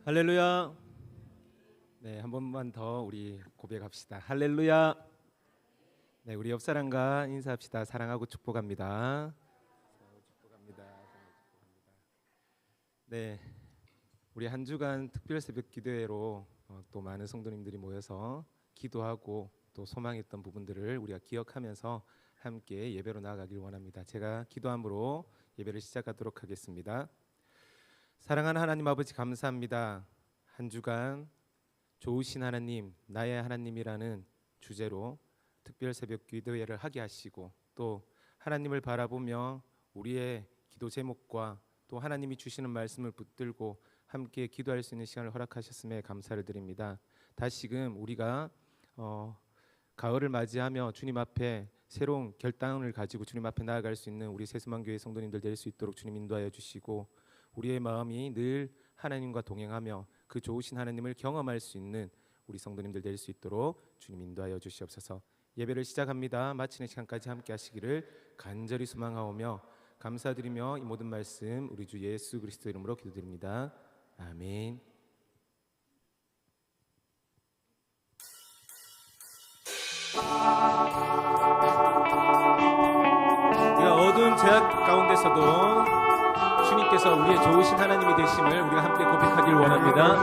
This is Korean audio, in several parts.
할렐루야. 네, 한 번만 더 우리 고백합시다. 할렐루야. 네, 우리 옆 사람과 인사합시다. 사랑하고 축복합니다. 축복합니다. 네, 우리 한 주간 특별 새벽 기도회로 또 많은 성도님들이 모여서 기도하고 또 소망했던 부분들을 우리가 기억하면서 함께 예배로 나아가길 원합니다. 제가 기도함으로 예배를 시작하도록 하겠습니다. 사랑하는 하나님 아버지, 감사합니다. 한 주간 좋으신 하나님, 나의 하나님이라는 주제로 특별 새벽 기도회를 하게 하시고 또 하나님을 바라보며 우리의 기도 제목과 또 하나님이 주시는 말씀을 붙들고 함께 기도할 수 있는 시간을 허락하셨음에 감사를 드립니다. 다시금 우리가 가을을 맞이하며 주님 앞에 새로운 결단을 가지고 주님 앞에 나아갈 수 있는 우리 세수만교회 성도님들 될 수 있도록 주님 인도하여 주시고, 우리의 마음이 늘 하나님과 동행하며 그 좋으신 하나님을 경험할 수 있는 우리 성도님들 될 수 있도록 주님 인도하여 주시옵소서. 예배를 시작합니다. 마치는 시간까지 함께 하시기를 간절히 소망하오며 감사드리며 이 모든 말씀 우리 주 예수 그리스도 이름으로 기도드립니다. 아멘. 우리가 어두운 제약 가운데서도 주님께서 우리의 좋으신 하나님이 되심을 우리가 함께 고백하길 원합니다.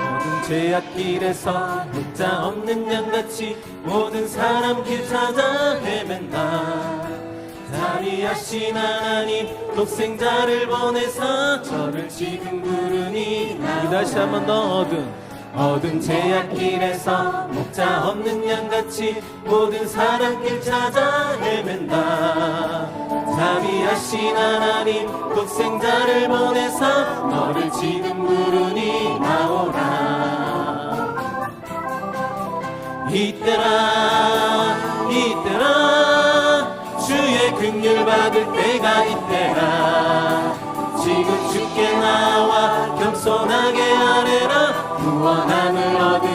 모든 제약길에서 목자 없는 양같이 모든 사람 길 찾아 헤맨다. 자비하신 하나님 독생자를 보내사 저를 지금 부르니 우리 다시 한 번 더 어두운 제약길에서 목자 없는 양같이 모든 사람길 찾아 헤맨다. 자비하신 하나님 독생자를 보내사 너를 지금 부르니 나오라. 이때라 주의 긍휼 받을 때가 이때라. 지금 주께 나와 겸손하게 아뢰라. 구원함을 얻으리.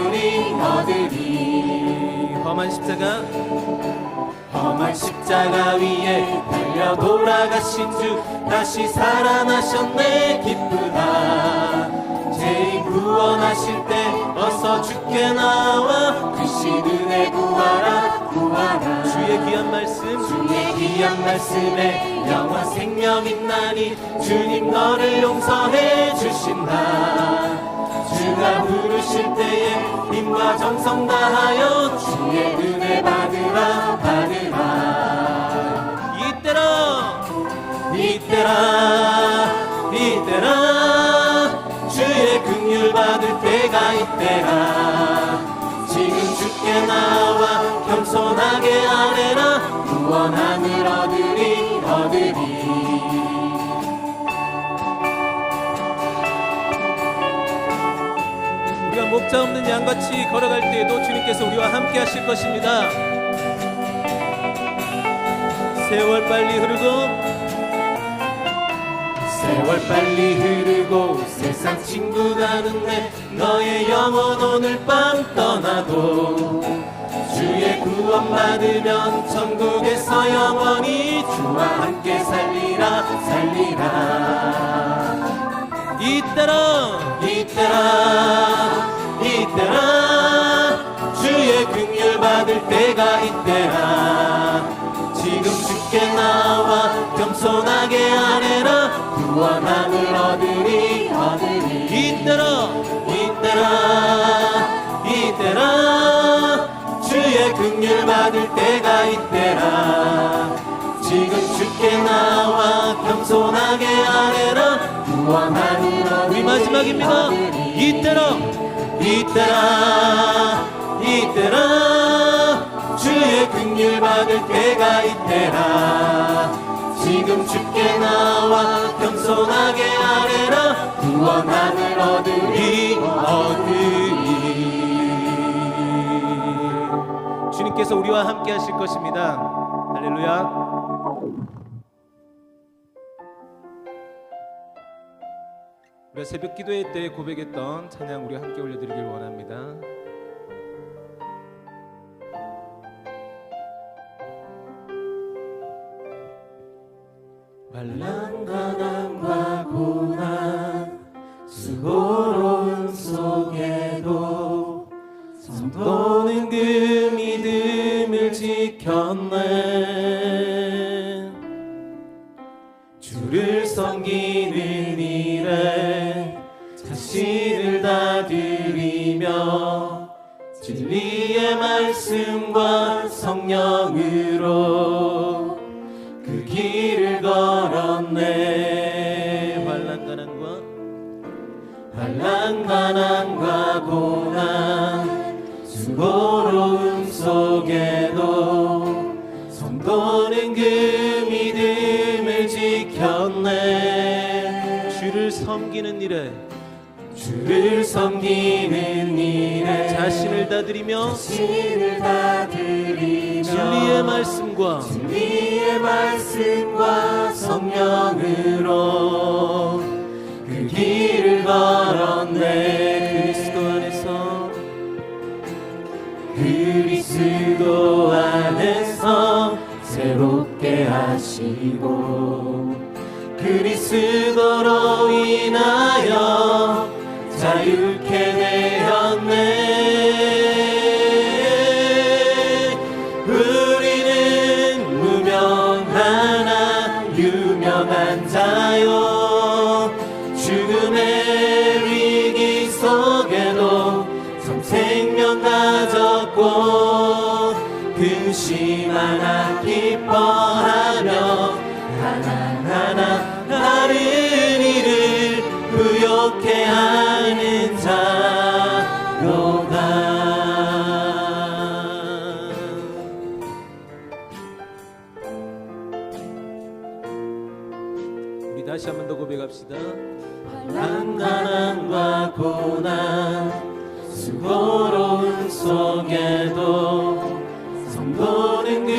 험한 십자가 위에 달려 돌아가신 주 다시 살아나셨네. 기쁘다. 죄인 구원하실 때 어서 주께 나와 그신 은혜 구하라. 주의 귀한 말씀에 영원 생명 있나니 주님 너를 용서해 주신다. 주가 부르실 때에 힘과 정성 다하여 주의 은혜 받으라. 이때라 주의 긍휼 받을 때가 이때라. 지금 주께 나와 겸손하게 아뢰라. 구원함을 얻으리. 우리가 목자 없는 양같이 걸어갈 때에도 주님께서 우리와 함께 하실 것입니다. 세월 빨리 흐르고 세상 친구가 눈에 너의 영혼 오늘 밤 떠나도 주의 구원 받으면 천국에서 영원히 주와 함께 살리라. 이때라 주의 긍휼 받을 때가 이때라. 지금 주께 나와 겸손하게 아뢰라. 구원함을 얻으리. 이때라 주의 긍휼 받을 때가 이때라. 지금 주께 나와 겸손하게 아뢰라. 구원함을 얻으리. 우리 마지막입니다. 이때라 주의 긍휼 받을 때가 이때라. 지금 주께 나와 겸손하게 아뢰라. 구원함을 얻으리. 주님께서 우리와 함께 하실 것입니다. 할렐루야. 우리가 새벽 기도회 때 고백했던 찬양 우리가 함께 올려드리길 원합니다. 환난 가난과 고난 수고로움 속에도 성도는 그 믿음을 지켰네. 주를 섬기는 일에 자신을 다 드리며 진리의 말씀과 성령으로 그 길을 걸었네. 환난 가난과 고난 수고로움 속에도 성도는 그 믿음을 지켰네. 주를 섬기는 일에 자신을 다 드리며 진리의 말씀과 성령으로 그 길을 걸었네. 그리스도 안에서 새롭게 하시고 그리스도로 인하여 자유케 되었네. 우리는 무명하나 유명한 자요 죽음의 위기 속에도 참 생명 가졌고 근심하나 기뻐하며 하나하나 다른 일을 부욕해 하는 자로다. 우리 다시 한 번 더 고백합시다. 환난과 고난 수고로움 속에도 성도는 그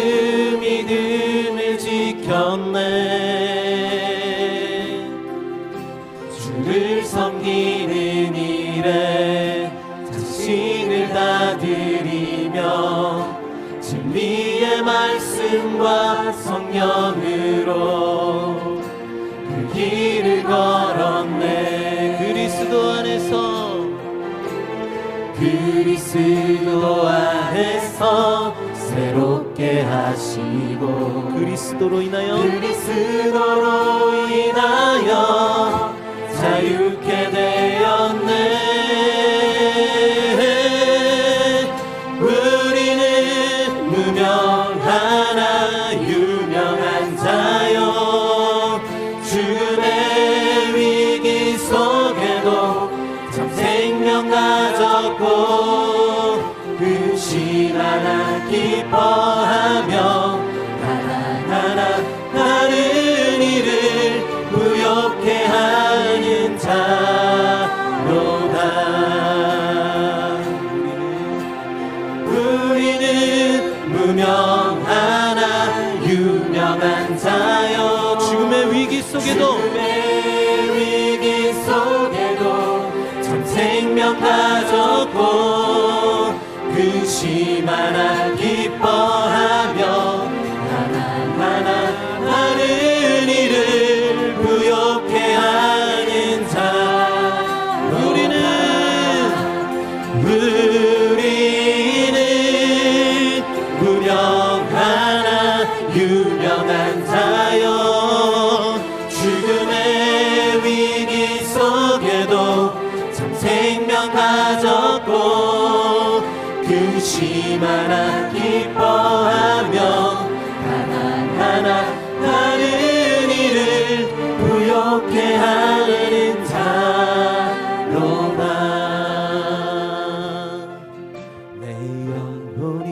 믿음을 지켰네. 주를 섬기는 일에 자신을 다 드리며 진리의 말씀과 성령으로 그 길을 걸었네. 그리스도 안에서 새롭게 하시고 그리스도로 인하여 자유케 되었네. 우리는 무명하나 유명한 자요 죽음의 위기 속에도 참 생명 가졌고 근심하나 기뻐하며 하나하나 다른 일을 부욕해 하는 자로다. 우리는 무명하나 유명한 자요 죽음의 위기 속에도 참 생명 가졌고 근심하나 기뻐하며 하나하나 다른 일을 부욕해 하는 자. 우리는 무명하나 유명한 자요 죽음의 위기 속에도 참 생명 가졌고 근심하나 기뻐하며 하나하나 다른 일을 부욕해 하는 자로다. 내 영혼이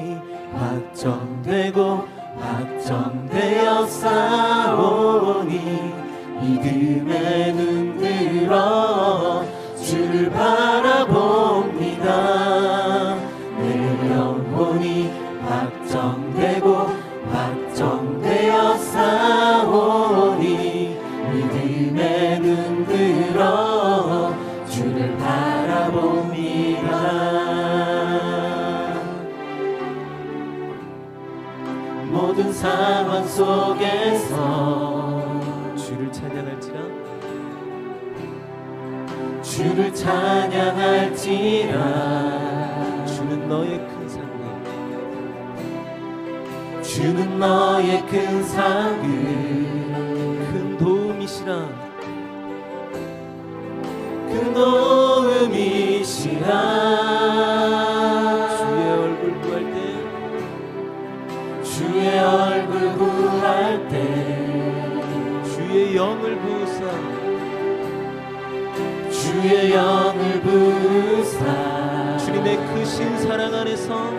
확정되어 싸우니 믿음에 눈들어 주를 바라봅니다. 내 영혼이 확정되어 싸우니 믿음에 눈들어 주를 바라봅니다. 모든 상황 속에서 찬양할지라 주를 찬양할지라 주는 너의 큰 상급 주는 너의 큰 상급 큰 도움이시라 큰 도움이시라 주의 얼굴 구할 때 주의 얼굴 구할 때 주의 영을 부으사 주의 영을 부으사 주님의 크신 사랑 안에서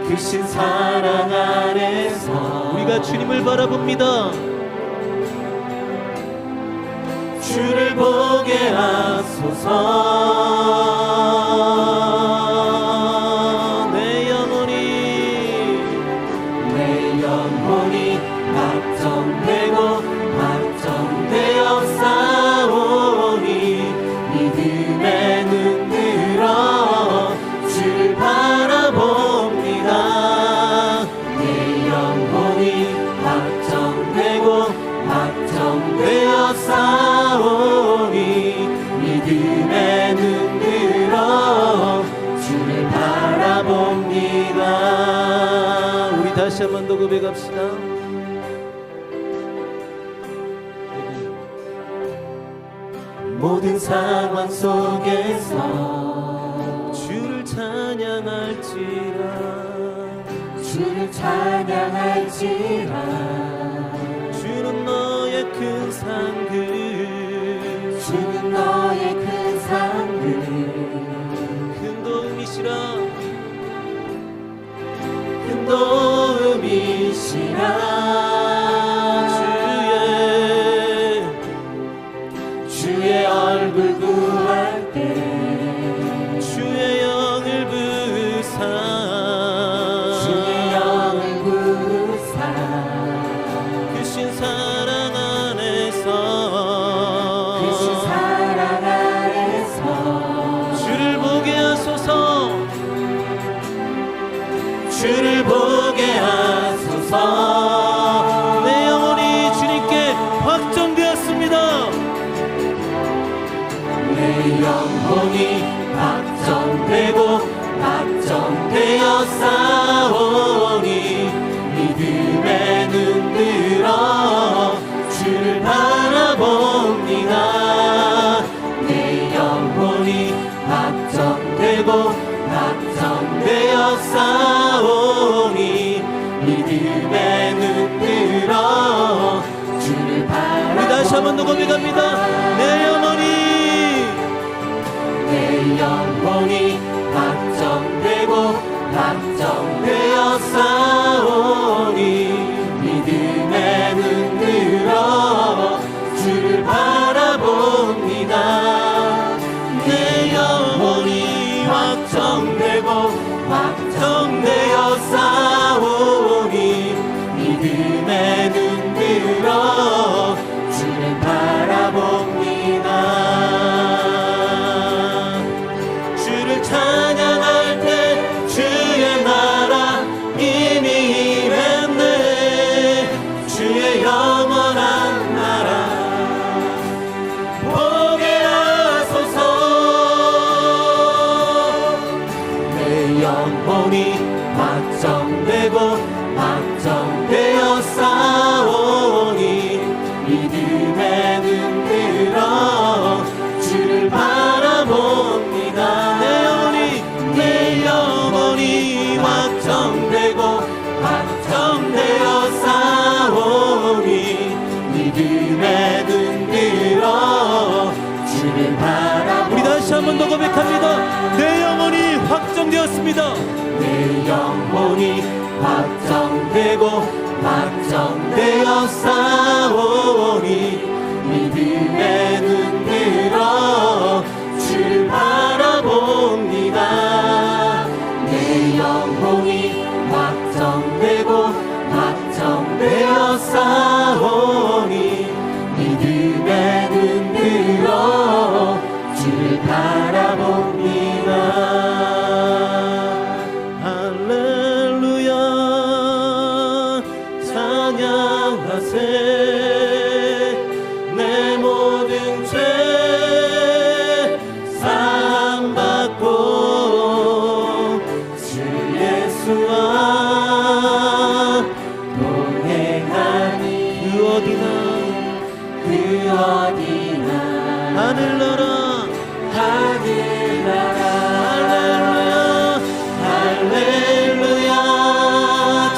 크신 사랑 안에서 우리가 주님을 바라봅니다. 주를 보게 하소서 내 영혼이 확정되고 확정되어 싸우니 믿음에 눈들어 주를 바라봅니다. 내 영혼이 확정되고 확정되어 싸우니 믿음에 눈들어 주를 바라봅니다. 우리 다시 한 번 더 고백합시다. 모든 상황 속에서 주를 찬양할지라 주를 찬양할지라 주는 너의 큰 상급 주는 너의 큰 상급 큰 도움이시라 큰 도움이시라 주의 얼굴 구할 때 주의 영을 부으사 주의 영을 부으사 크신 사랑 안에서 크신 사랑 안에서 주를 보게 하소서 주를 보게 하소서 내 영혼이 주님께 확정되었습니다. 내 영혼이 확정되고 확정되어 싸우니 믿음에 눈들어 주를 바라봅니다. 내 영혼이 확정되고 확정되어 싸우니 믿음에 눈들어 주를 우리 바라봅니다. 다시 한 번 더 고백합니다. 내 영혼이 확정되고 확정되어 싸우니 믿음에 눈들어 주를 바라봅니다. 내 영혼이 확정되고 확정되어 싸우니 믿음에 눈들어 주를 바라봅니다. 주를 찬양할 때 주의 나라 이미 임했네. 주의 영원한 나라 보게 하소서. 내 영혼이 확정되고 확정되어 싸우니 믿음에 눈들어 주를 바라봅니다. 내 영혼이 확정되고 확정되어 싸우니 믿음에 눈들어 주를 바라봅니다. 우리 다시 한 번 더 고백합니다. 내 영혼이 확정되었습니다. 내 영혼이 확정되고 확정되어 싸우니 믿음에 눈들어 주를 바라봅니다. 내 영혼이 확정되고 확정되어 싸우니 믿음에 눈들어 주를 바라봅니다. 할렐루야 찬양하세 예수와 동행하니 그 어디나 하늘나라 할렐루야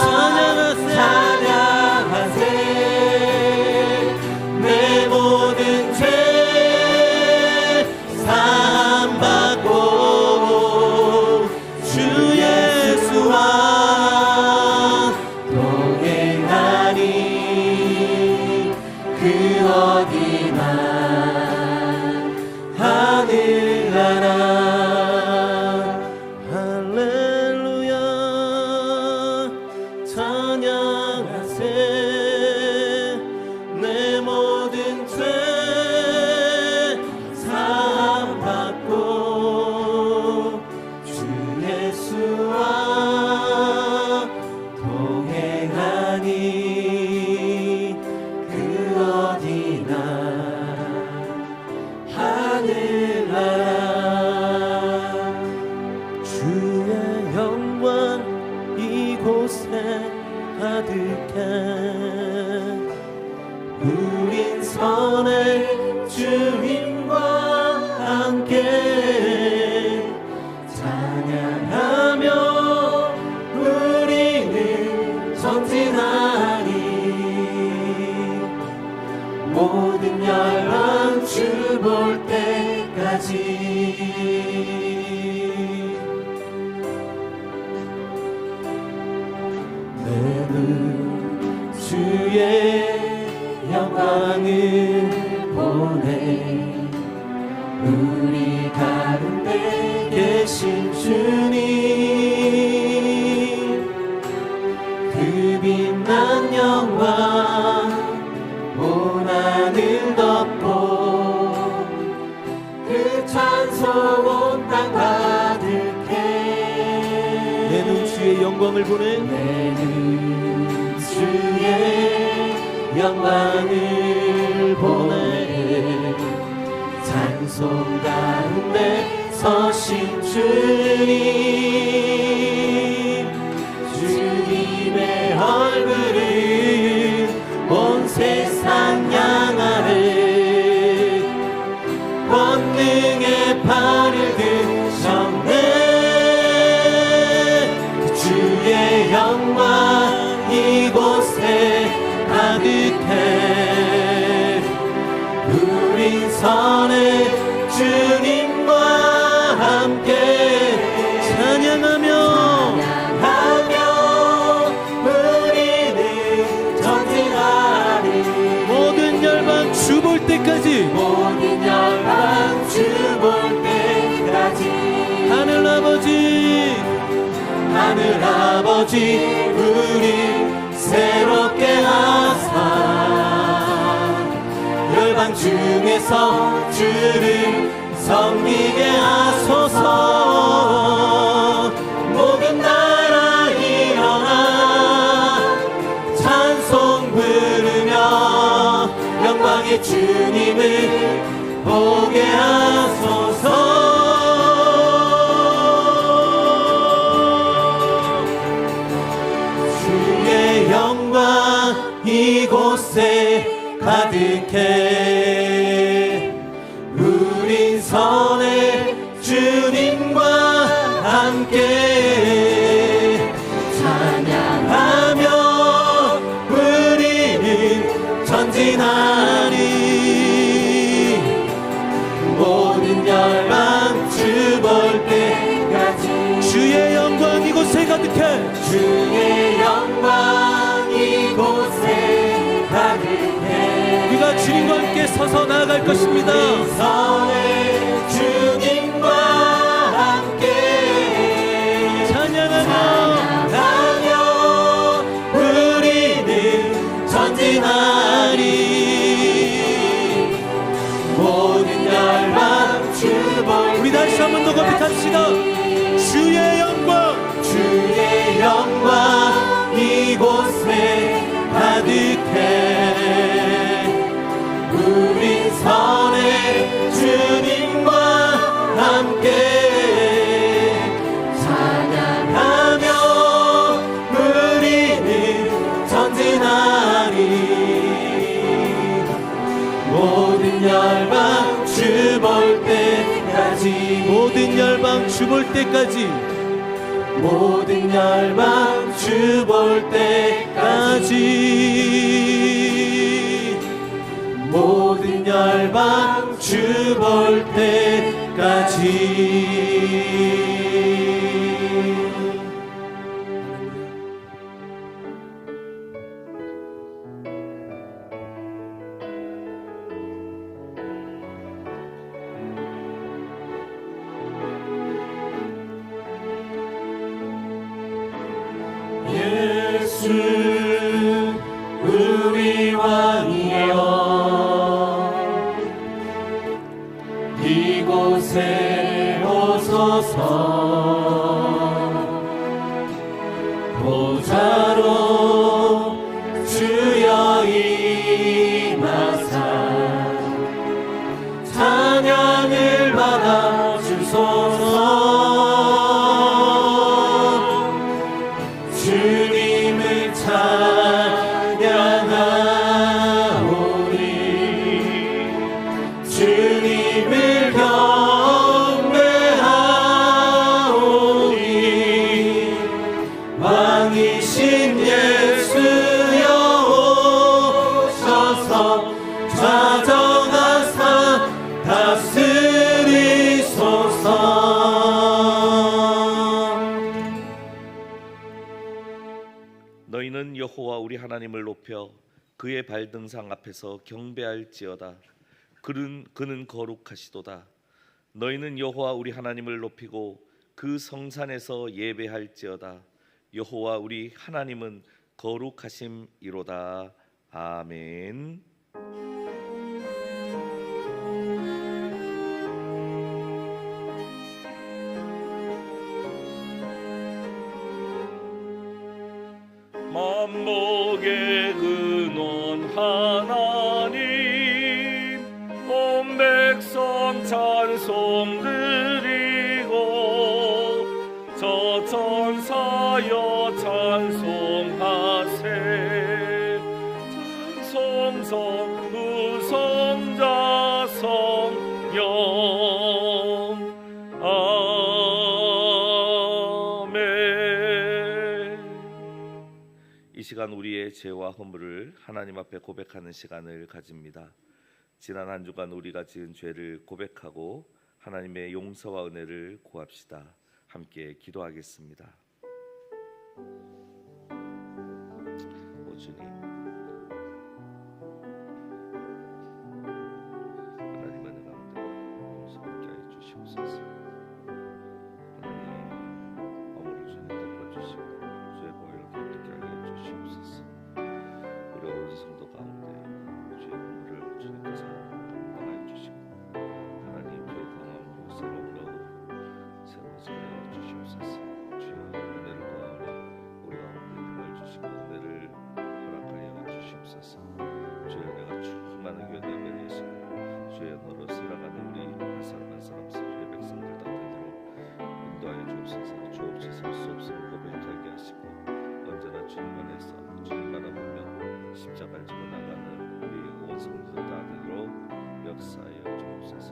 찬양하세 내 모든 죄 사함받고 주 예수와 동행하니 그 어디나 하늘나라 할렐루야 찬양하세 내 모든 죄 사함받고 주 예수와 동행하니 그 어디나 하늘나라 주의 영광 이곳에 가득해 우린 선의 주님과 함께 찬양하며 우리는 전진하리 모든 열방 주 볼 때까지 내 눈 주의 영광을 보네 우리 가운데 계신 주님 그 빛난 영광 온 하늘 덮고 그 찬송 온 땅 가득해 내 눈 주의 영광을 보네 내 눈 주의 영광을 보네 찬송 가운데 서신 주님 주님의 얼굴을 온 세상 향하네 권능의 팔을 드셨네 주의 영광 이곳에 가득해 우린 선의 주님과 함께 찬양하며 우리는 전진하리 모든 열방 주 볼 때까지 모든 열방 주 볼 때까지 하늘아버지 우리 새롭게 하사 열방 중에서 주를 섬기게 하소서 모든 나라 일어나 찬송 부르며 영광의 주님을 보게 하소서 영광 이곳에 가득해 우린 선의 주님과 함께 찬양하며 우리는 전진하리 모든 열방 주 볼 때까지 주의 영광 이곳에 가득해 주의 영광 이곳에 가득해 우리가 주님과 함께 서서 나아갈 것입니다 선의 주님과 함께 찬양하며 우리는 전진하리 모든 열방 주 볼 우리 다시 한 번 더 고백합시다 주의 영광 이곳에 가득해 우리 선의 주님과 열방 주볼 때까지 모든 열방 주볼 때까지 모든 열방 주볼 때까지 예수 우리 왕이여 이곳에 오소서 보좌로 주여 임하사 찬양을 받아 주소서 주님을 찬양하오니 주님을 경배하오니 왕이신 예수여 오셔서 좌정하사 다스리소서. 너희는 여호와 우리 하나님을 높여 그의 발등상 앞에서 경배할지어다. 그는 거룩하시도다. 너희는 여호와 우리 하나님을 높이고 그 성산에서 예배할지어다. 여호와 우리 하나님은 거룩하심이로다. 아멘. 만복의 근원 하나님 온 백성 찬송 드리고 저 천사여 찬송하세 찬송성 우성자 성령 이 시간 우리의 죄와 허물을 하나님 앞에 고백하는 시간을 가집니다. 지난 한 주간 우리가 지은 죄를 고백하고 하나님의 용서와 은혜를 구합시다. 함께 기도하겠습니다. 오 주님, 하나님 은혜 가운데 용서하게 하여 주시옵소서. 하나님 허물을 주님 덮어주시고 죄 보혈로 깨끗게 하게 주시옵소서. 우리 온 성도 가운데 죄의 허물을 주님께서 담당하여 주시고 하나님 죄의 강함으로 새로운 생활 주시옵소서. 주여 은혜를 구하오니 우리 가운데 힘을 주시고 은혜를 허락하여 주시옵소서. 주여 내가 충만한 교회 내면에서 주여 너로 살아가는 우리 한 사람 한 사람 주의 백성들 다 되도록 인도하여 주옵소서. 주 없이 살 수 없음을 고백하게 하시고 언제나 주님 안에서 주님 바라보며 십자가를 지고 나가는 우리 온 성도들 다 되도록 역사하여 주옵소서.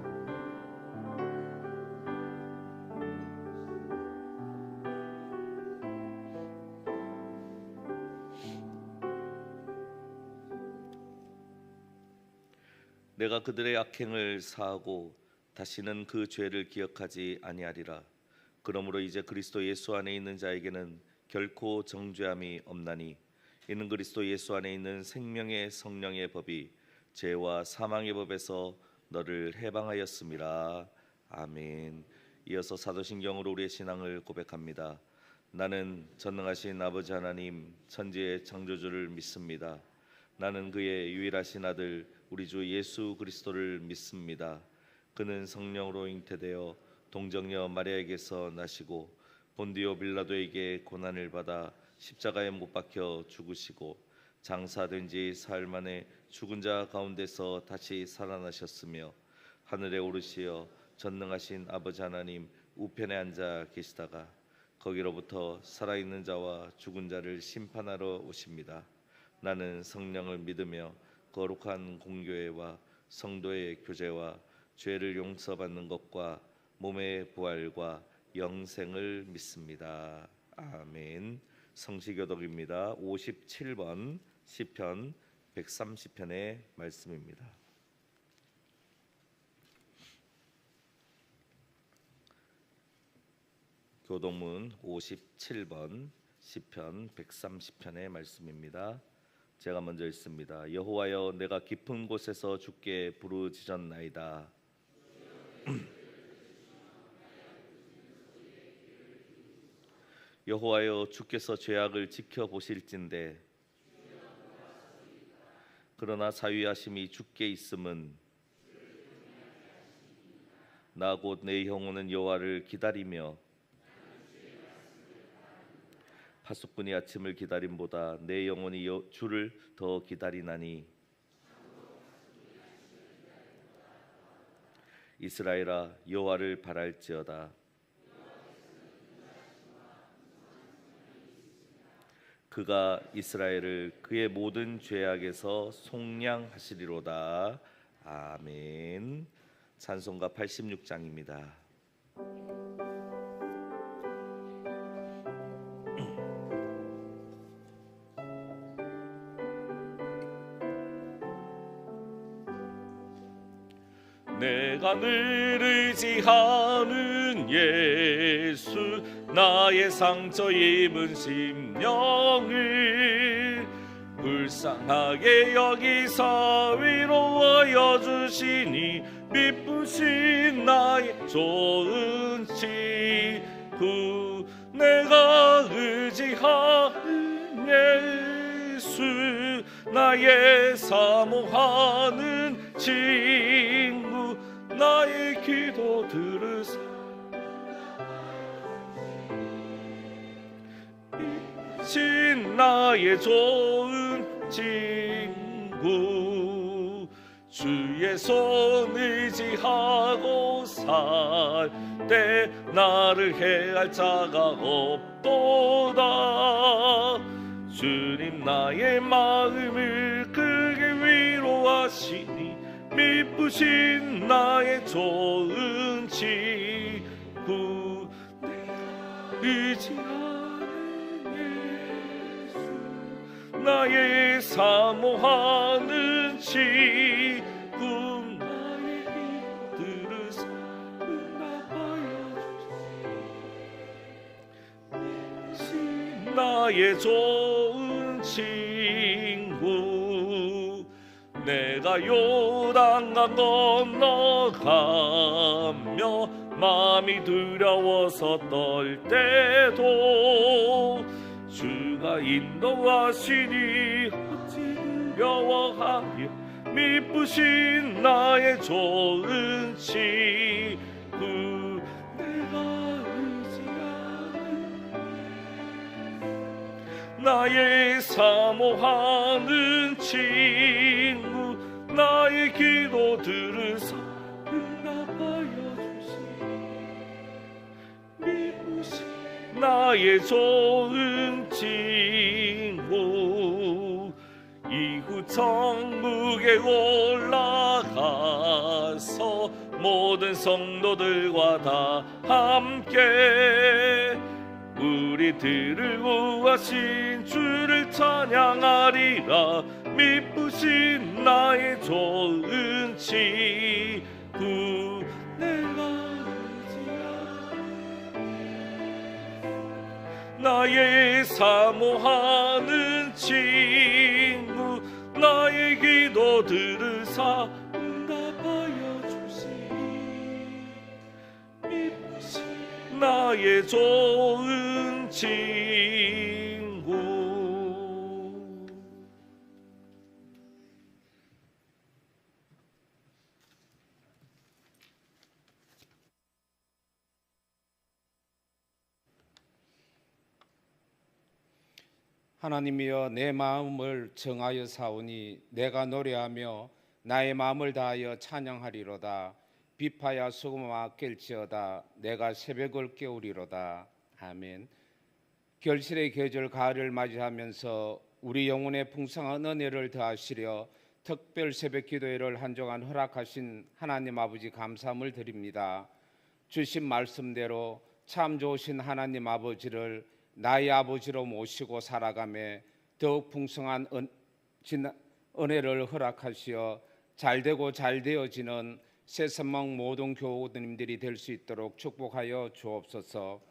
내가 그들의 악행을 사하고 다시는 그 죄를 기억하지 아니하리라. 그러므로 이제 그리스도 예수 안에 있는 자에게는 결코 정죄함이 없나니 이는 그리스도 예수 안에 있는 생명의 성령의 법이 죄와 사망의 법에서 너를 해방하였음이라. 아멘. 이어서 사도신경으로 우리의 신앙을 고백합니다. 나는 전능하신 아버지 하나님 천지의 창조주를 믿습니다. 나는 그의 유일하신 아들 우리 주 예수 그리스도를 믿습니다. 그는 성령으로 잉태되어 동정녀 마리아에게서 나시고 본디오 빌라도에게 고난을 받아 십자가에 못 박혀 죽으시고 장사된 지 사흘 만에 죽은 자 가운데서 다시 살아나셨으며 하늘에 오르시어 전능하신 아버지 하나님 우편에 앉아 계시다가 거기로부터 살아있는 자와 죽은 자를 심판하러 오십니다. 나는 성령을 믿으며 거룩한 공교회와 성도의 교제와 죄를 용서받는 것과 몸의 부활과 영생을 믿습니다. 아멘. 성시교독입니다. 57번 시편 130편의 말씀입니다. 교독문 57번 시편 130편의 말씀입니다. 제가 먼저 읽습니다. 여호와여, 내가 깊은 곳에서 주께 부르짖었나이다. 여호와여, 주께서 죄악을 지켜보실진대 그러나 자위하심이 주께 있음은 나 곧 내 영혼은 여호와를 기다리며 파수꾼이 아침을 기다림보다 내 영혼이 주를 더 기다리나니. 이스라엘아, 여호와를 바랄지어다. 그가 이스라엘을 그의 모든 죄악에서 속량하시리로다. 아멘. 찬송가 86장입니다. 내가 늘 의지하는 예수, 나의 상처 입은 심령을 불쌍하게 여기사 위로하여 주시니 미쁘신 나의 좋은 친구. 내가 의지하는 예수, 나의 사모하는 친구. 나의 기도 들으사 신 나의 좋은 친구. 주의 손 의지하고 살 때 나를 해할 자가 없도다. 주님 나의 마음을 크게 위로하시니 미쁘신 나의 좋은 친구. 의지하는 예수, 나의 사모하는 친구. 나의 기도들을 응답하여 주시니 나의 좋은 친구. 내가 요단강 건너가며 마음이 두려워서 떨 때도 주가 인도하시니 어찌 두려워하며 미쁘신 나의 좋은 친구. 내가 의지하는 나의 사모하는 친구. 나의 기도 들으사 응답하여 주시니 미쁘신 나의 좋은 친구. 이후 천국에 올라가서 모든 성도들과 다 함께 우리들을 구하신 주를 찬양하리라. 미쁘신 나의 좋은 친구. 내가 나의 사모하는 친구. 나의 기도 들으사 응답하여 주시니 미쁘신 나의 좋은 친구. 하나님이여, 내 마음을 정하여 사오니 내가 노래하며 나의 마음을 다하여 찬양하리로다. 비파야 소금아 깰지어다. 내가 새벽을 깨우리로다. 아멘. 결실의 계절 가을을 맞이하면서 우리 영혼에 풍성한 은혜를 더하시려 특별 새벽 기도회를 한 주간 허락하신 하나님 아버지 감사함을 드립니다. 주신 말씀대로 참 좋으신 하나님 아버지를 나의 아버지로 모시고 살아가며 더욱 풍성한 은혜를 허락하시어 잘되고 잘되어지는 새선망 모든 교우님들이 될 수 있도록 축복하여 주옵소서.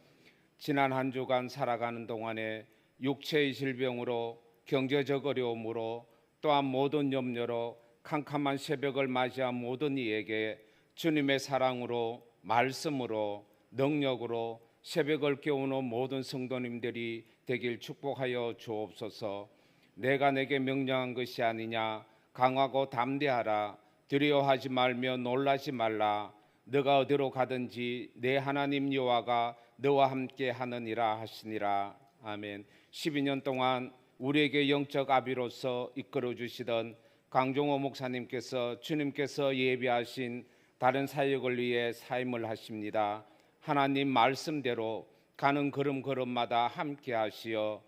지난 한 주간 살아가는 동안에 육체의 질병으로 경제적 어려움으로 또한 모든 염려로 캄캄한 새벽을 맞이한 모든 이에게 주님의 사랑으로 말씀으로 능력으로 새벽을 깨우는 모든 성도님들이 되길 축복하여 주옵소서. 내가 내게 명령한 것이 아니냐 강하고 담대하라 두려워하지 말며 놀라지 말라 너가 어디로 가든지 내 하나님 여호와가 너와 함께 하느니라 하시니라. 아멘. 12년 동안 우리에게 영적 아비로서 이끌어 주시던 강종호 목사님께서 주님께서 예비하신 다른 사역을 위해 사임을 하십니다. 하나님 말씀대로 가는 걸음걸음마다 함께 하시어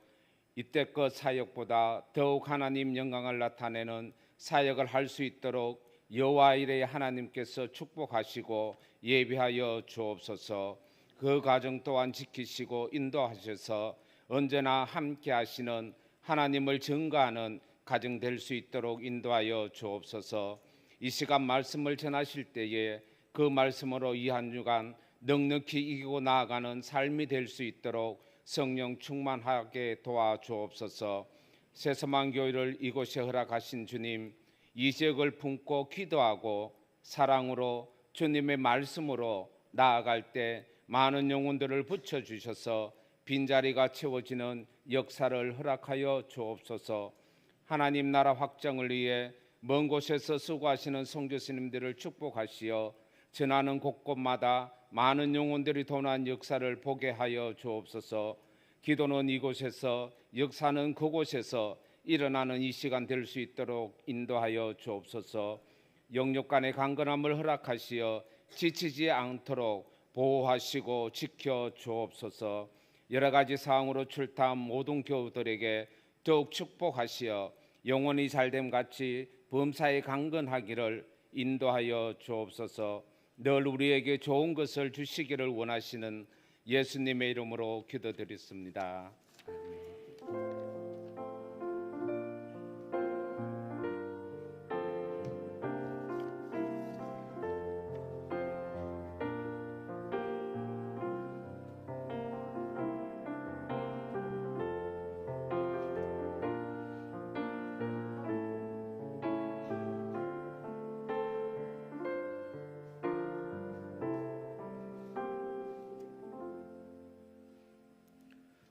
이때껏 사역보다 더욱 하나님 영광을 나타내는 사역을 할 수 있도록 여호와 이레 하나님께서 축복하시고 예비하여 주옵소서. 그 과정 또한 지키시고 인도하셔서 언제나 함께 하시는 하나님을 증거하는 가정 될 수 있도록 인도하여 주옵소서. 이 시간 말씀을 전하실 때에 그 말씀으로 이 한 주간 넉넉히 이기고 나아가는 삶이 될 수 있도록 성령 충만하게 도와주옵소서. 새서만 교회를 이곳에 허락하신 주님, 이 지역을 품고 기도하고 사랑으로 주님의 말씀으로 나아갈 때 많은 영혼들을 붙여주셔서 빈자리가 채워지는 역사를 허락하여 주옵소서. 하나님 나라 확장을 위해 먼 곳에서 수고하시는 성교스님들을 축복하시어 전하는 곳곳마다 많은 영혼들이 도난 역사를 보게 하여 주옵소서. 기도는 이곳에서 역사는 그곳에서 일어나는 이 시간 될 수 있도록 인도하여 주옵소서. 영육 간의 강건함을 허락하시어 지치지 않도록 보호하시고 지켜 주옵소서. 여러 가지 사항으로 출타한 모든 교우들에게 더욱 축복하시어 영원히 잘됨 같이 범사에 강건하기를 인도하여 주옵소서. 늘 우리에게 좋은 것을 주시기를 원하시는 예수님의 이름으로 기도드렸습니다.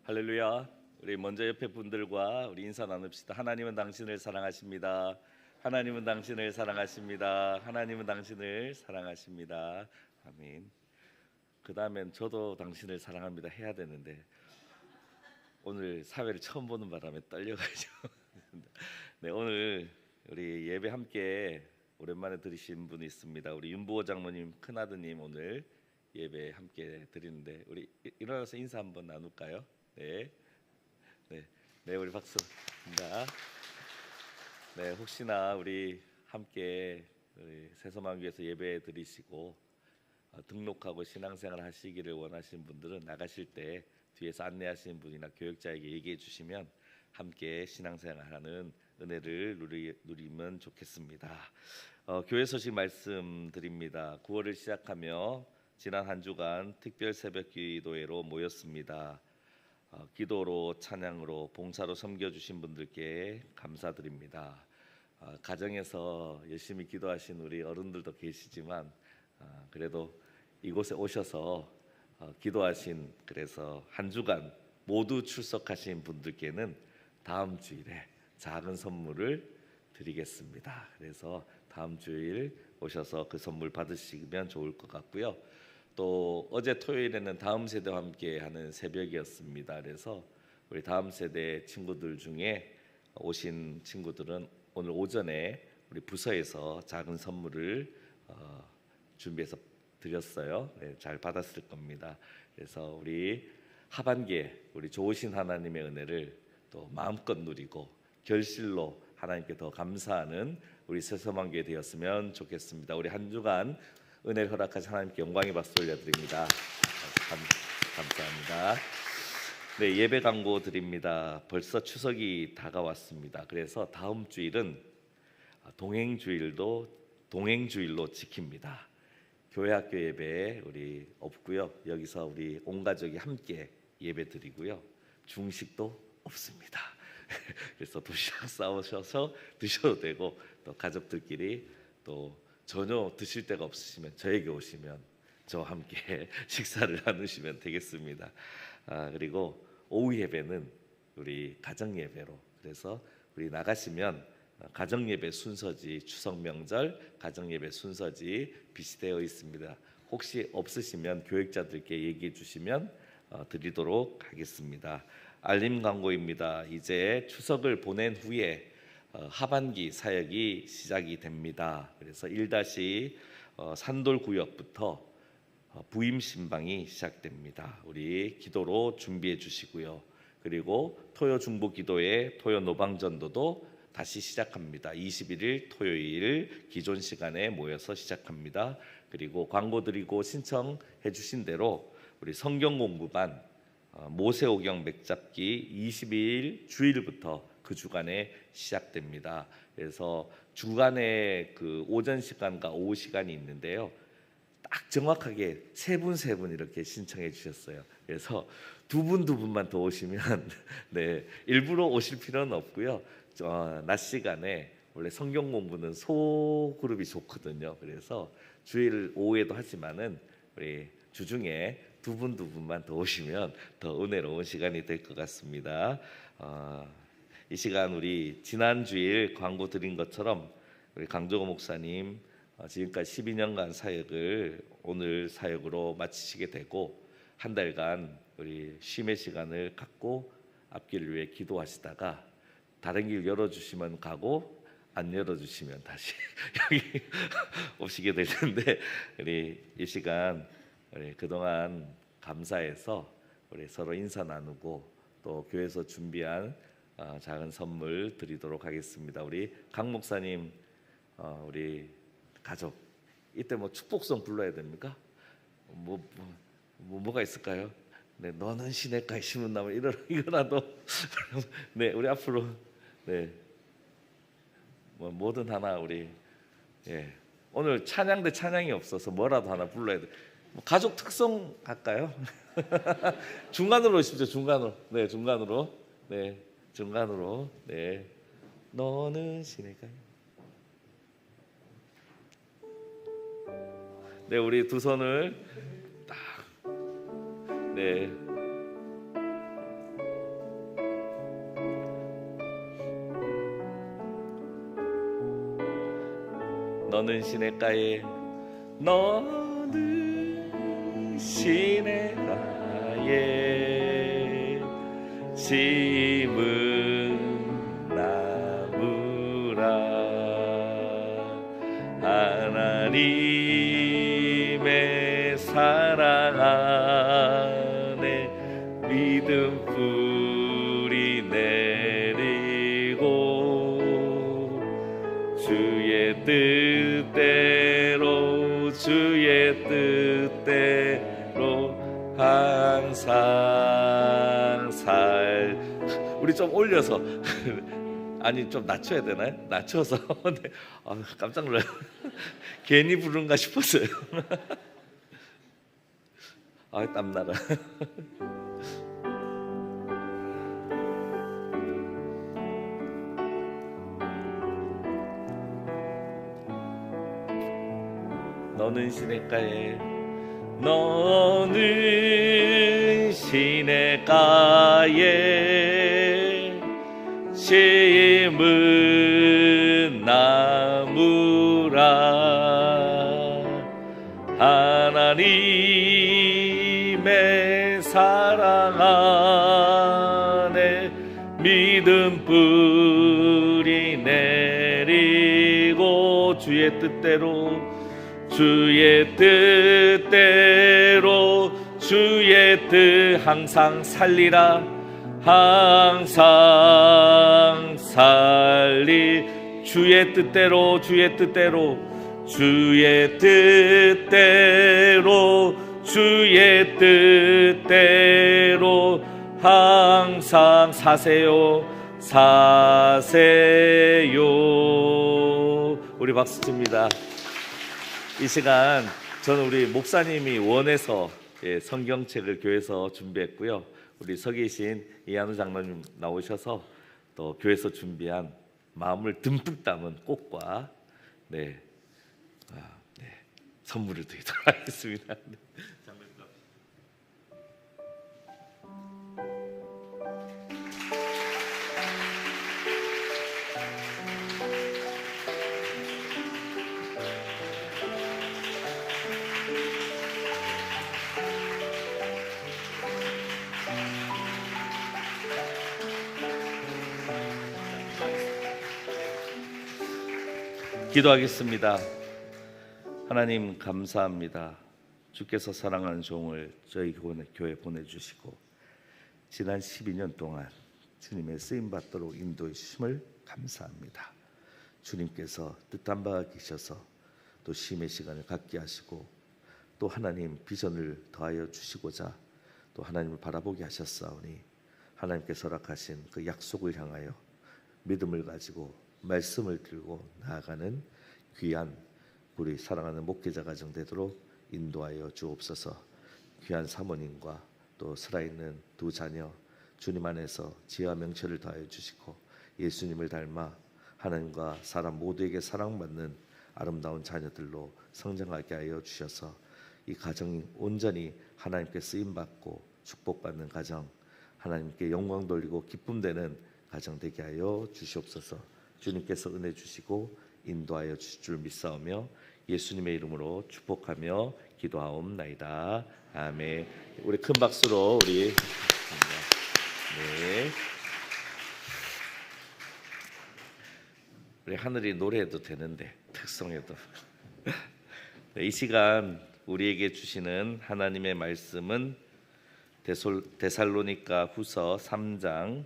할렐루야. 우리 먼저 옆에 분들과 우리 인사 나눕시다. 하나님은 당신을 사랑하십니다. 하나님은 당신을 사랑하십니다. 하나님은 당신을 사랑하십니다. 아멘. 그 다음엔 저도 당신을 사랑합니다 해야 되는데 오늘 사회를 처음 보는 바람에 떨려가지고 네, 오늘 우리 예배 함께 오랜만에 드리신 분이 있습니다. 우리 윤보호 장모님 큰아드님 오늘 예배 함께 드리는데 우리 일어나서 인사 한번 나눌까요? 네, 우리 박수입니다. 네, 혹시나 우리 함께 우리 새소망교회에서 예배 드리시고 등록하고 신앙생활 하시기를 원하시는 분들은 나가실 때 뒤에서 안내하시는 분이나 교역자에게 얘기해 주시면 함께 신앙생활하는 은혜를 누리면 좋겠습니다. 교회 소식 말씀드립니다. 9월을 시작하며 지난 한 주간 특별 새벽 기도회로 모였습니다. 기도로 찬양으로 봉사로 섬겨주신 분들께 감사드립니다. 가정에서 열심히 기도하신 우리 어른들도 계시지만 그래도 이곳에 오셔서 기도하신 그래서 한 주간 모두 출석하신 분들께는 다음 주일에 작은 선물을 드리겠습니다. 그래서 다음 주일 오셔서 그 선물 받으시면 좋을 것 같고요. 또 어제 토요일에는 다음 세대와 함께하는 새벽이었습니다. 그래서 우리 다음 세대 친구들 중에 오신 친구들은 오늘 오전에 우리 부서에서 작은 선물을 준비해서 드렸어요. 네, 잘 받았을 겁니다. 그래서 우리 하반기에 우리 좋으신 하나님의 은혜를 또 마음껏 누리고 결실로 하나님께 더 감사하는 우리 새소망교회 되었으면 좋겠습니다. 우리 한 주간 은혜를 허락하신 하나님께 영광의 박수 올려드립니다. 감사합니다. 네, 예배 광고 드립니다. 벌써 추석이 다가왔습니다. 그래서 다음 주일은 동행주일로 지킵니다. 교회 학교 예배 우리 없고요. 여기서 우리 온 가족이 함께 예배 드리고요. 중식도 없습니다. 그래서 도시락 싸오셔서 드셔도 되고, 또 가족들끼리 또 전혀 드실 데가 없으시면 저에게 오시면 저와 함께 식사를 나누시면 되겠습니다. 그리고 오후 예배는 우리 가정 예배로, 그래서 우리 나가시면 가정 예배 순서지, 추석 명절 가정 예배 순서지 비치되어 있습니다. 혹시 없으시면 교육자들께 얘기해 주시면 드리도록 하겠습니다. 알림 광고입니다. 이제 추석을 보낸 후에 하반기 사역이 시작이 됩니다. 그래서 1- 산돌 구역부터 부임 신방이 시작됩니다. 우리 기도로 준비해 주시고요. 그리고 토요 중보 기도회, 토요 노방전도도 다시 시작합니다. 21일 토요일 기존 시간에 모여서 시작합니다. 그리고 광고 드리고 신청해 주신 대로 우리 성경 공부반 모세오경 맥잡기 22일 주일부터 그 주간에 시작됩니다. 그래서 주간에 그 오전 시간과 오후 시간이 있는데요. 딱 정확하게 세 분 이렇게 신청해 주셨어요. 그래서 두 분만 더 오시면 네, 일부러 오실 필요는 없고요. 낮 시간에 원래 성경 공부는 소그룹이 좋거든요. 그래서 주일 오후에도 하지만은 우리 주중에 두 분만 더 오시면 더 은혜로운 시간이 될 것 같습니다. 이 시간 우리 지난 주일 광고 드린 것처럼 우리 강조거 목사님 지금까지 12년간 사역을 오늘 사역으로 마치시게 되고, 한 달간 우리 쉼의 시간을 갖고 앞길을 위해 기도하시다가 다른 길 열어주시면 가고 안 열어주시면 다시 여기 오시게 될 텐데, 우리 이 시간 우리 그동안 감사해서 우리 서로 인사 나누고 또 교회에서 준비한 작은 선물 드리도록 하겠습니다. 우리 강 목사님, 우리 가족 이때 뭐 축복성 불러야 됩니까? 뭐가 있을까요? 네, 너는 시냇가에 심은 나무 이거라도 네, 우리 앞으로 네, 뭐 뭐든 하나 우리 오늘 찬양 대 찬양이 없어서 뭐라도 하나 불러야 돼. 뭐 가족 특성 할까요? 중간으로 오십시오. 중간으로. 네, 중간으로. 네, 중간으로. 네, 너는 시냇가에. 네, 우리 두 손을 딱. 네. 너는 시냇가에, 너는 시냇가에 심은 나무라. 하나님의 사랑 안에 믿음 뿌리 내리고 주의 뜻대로 항상 우리 좀 올려서 아니 좀 낮춰야 되나요? 낮춰서 네. 깜짝 놀라요. 괜히 부른가 싶었어요. 땀나라. 너는 시냇가에, 너는 시냇가에 심은 나무라. 하나님의 사랑 안에 믿음 뿌리 내리고 주의 뜻대로 주의 뜻 항상 살리라. 항상 살리 주의 뜻대로 주의 뜻대로 항상 사세요 사세요. 우리 박수 칩니다. 이 시간 저는 우리 목사님이 원해서 성경책을 교회에서 준비했고요. 우리 서 계신 이한우 장로님 나오셔서 또 교회에서 준비한 마음을 듬뿍 담은 꽃과 선물을 드리도록 하겠습니다. 기도하겠습니다. 하나님 감사합니다. 주께서 사랑하는 종을 저희 교회 보내주시고 지난 12년 동안 주님의 쓰임받도록 인도해 주심을 감사합니다. 주님께서 뜻한 바가 계셔서 또 쉼의 시간을 갖게 하시고 또 하나님 비전을 더하여 주시고자 또 하나님을 바라보게 하셨사오니 하나님께서 허락하신 그 약속을 향하여 믿음을 가지고 말씀을 들고 나아가는 귀한 우리 사랑하는 목회자 가정 되도록 인도하여 주옵소서. 귀한 사모님과 또 살아있는 두 자녀 주님 안에서 지혜와 명철을 더하여 주시고 예수님을 닮아 하나님과 사람 모두에게 사랑받는 아름다운 자녀들로 성장하게 하여 주셔서 이 가정이 온전히 하나님께 쓰임받고 축복받는 가정, 하나님께 영광 돌리고 기쁨 되는 가정 되게 하여 주시옵소서. 주님께서 은혜 주시고 인도하여 주실 줄 믿사오며 예수님의 이름으로 축복하며 기도하옵나이다. 아멘. 우리 큰 박수로 우리 우리 하늘이 노래해도 되는데 특성에도 이 시간 우리에게 주시는 하나님의 말씀은 데살로니가 후서 3장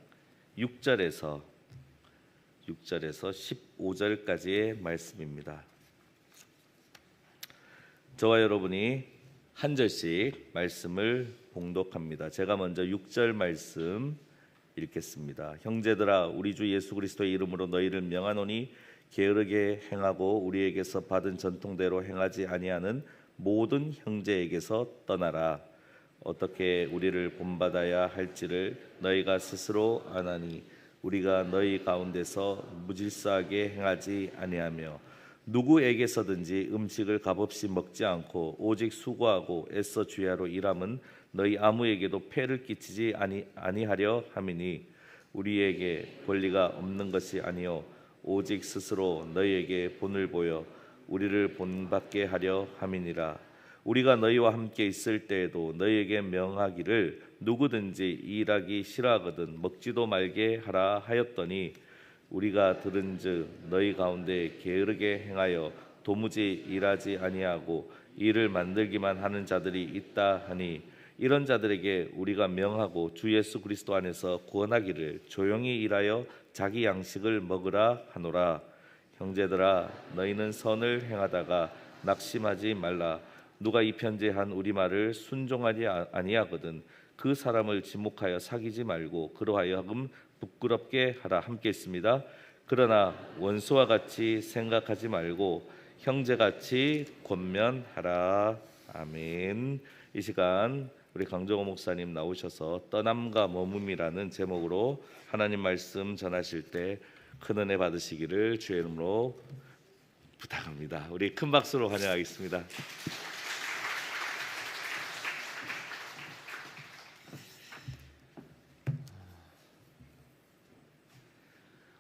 6절에서 15절까지의 말씀입니다. 저와 여러분이 한 절씩 말씀을 봉독합니다. 제가 먼저 6절 말씀 읽겠습니다. 형제들아, 우리 주 예수 그리스도의 이름으로 너희를 명하노니 게으르게 행하고 우리에게서 받은 전통대로 행하지 아니하는 모든 형제에게서 떠나라. 어떻게 우리를 본받아야 할지를 너희가 스스로 아나니 우리가 너희 가운데서 무질서하게 행하지 아니하며 누구에게서든지 음식을 값없이 먹지 않고 오직 수고하고 애써 주야로 일함은 너희 아무에게도 폐를 끼치지 아니하려 함이니 우리에게 권리가 없는 것이 아니요 오직 스스로 너희에게 본을 보여 우리를 본받게 하려 함이니라. 우리가 너희와 함께 있을 때에도 너희에게 명하기를 누구든지 일하기 싫어하거든 먹지도 말게 하라 하였더니 우리가 들은즉 너희 가운데 게으르게 행하여 도무지 일하지 아니하고 일을 만들기만 하는 자들이 있다 하니 이런 자들에게 우리가 명하고 주 예수 그리스도 안에서 구원하기를 조용히 일하여 자기 양식을 먹으라 하노라. 형제들아, 너희는 선을 행하다가 낙심하지 말라. 누가 이 편지한 우리 말을 순종하지 아니하거든 그 사람을 지목하여 사귀지 말고 그러하여 하금 부끄럽게 하라. 함께 있습니다. 그러나 원수와 같이 생각하지 말고 형제같이 권면하라. 아멘. 이 시간 우리 강정호 목사님 나오셔서 떠남과 머뭅이라는 제목으로 하나님 말씀 전하실 때 큰 은혜 받으시기를 주의 이름으로 부탁합니다. 우리 큰 박수로 환영하겠습니다.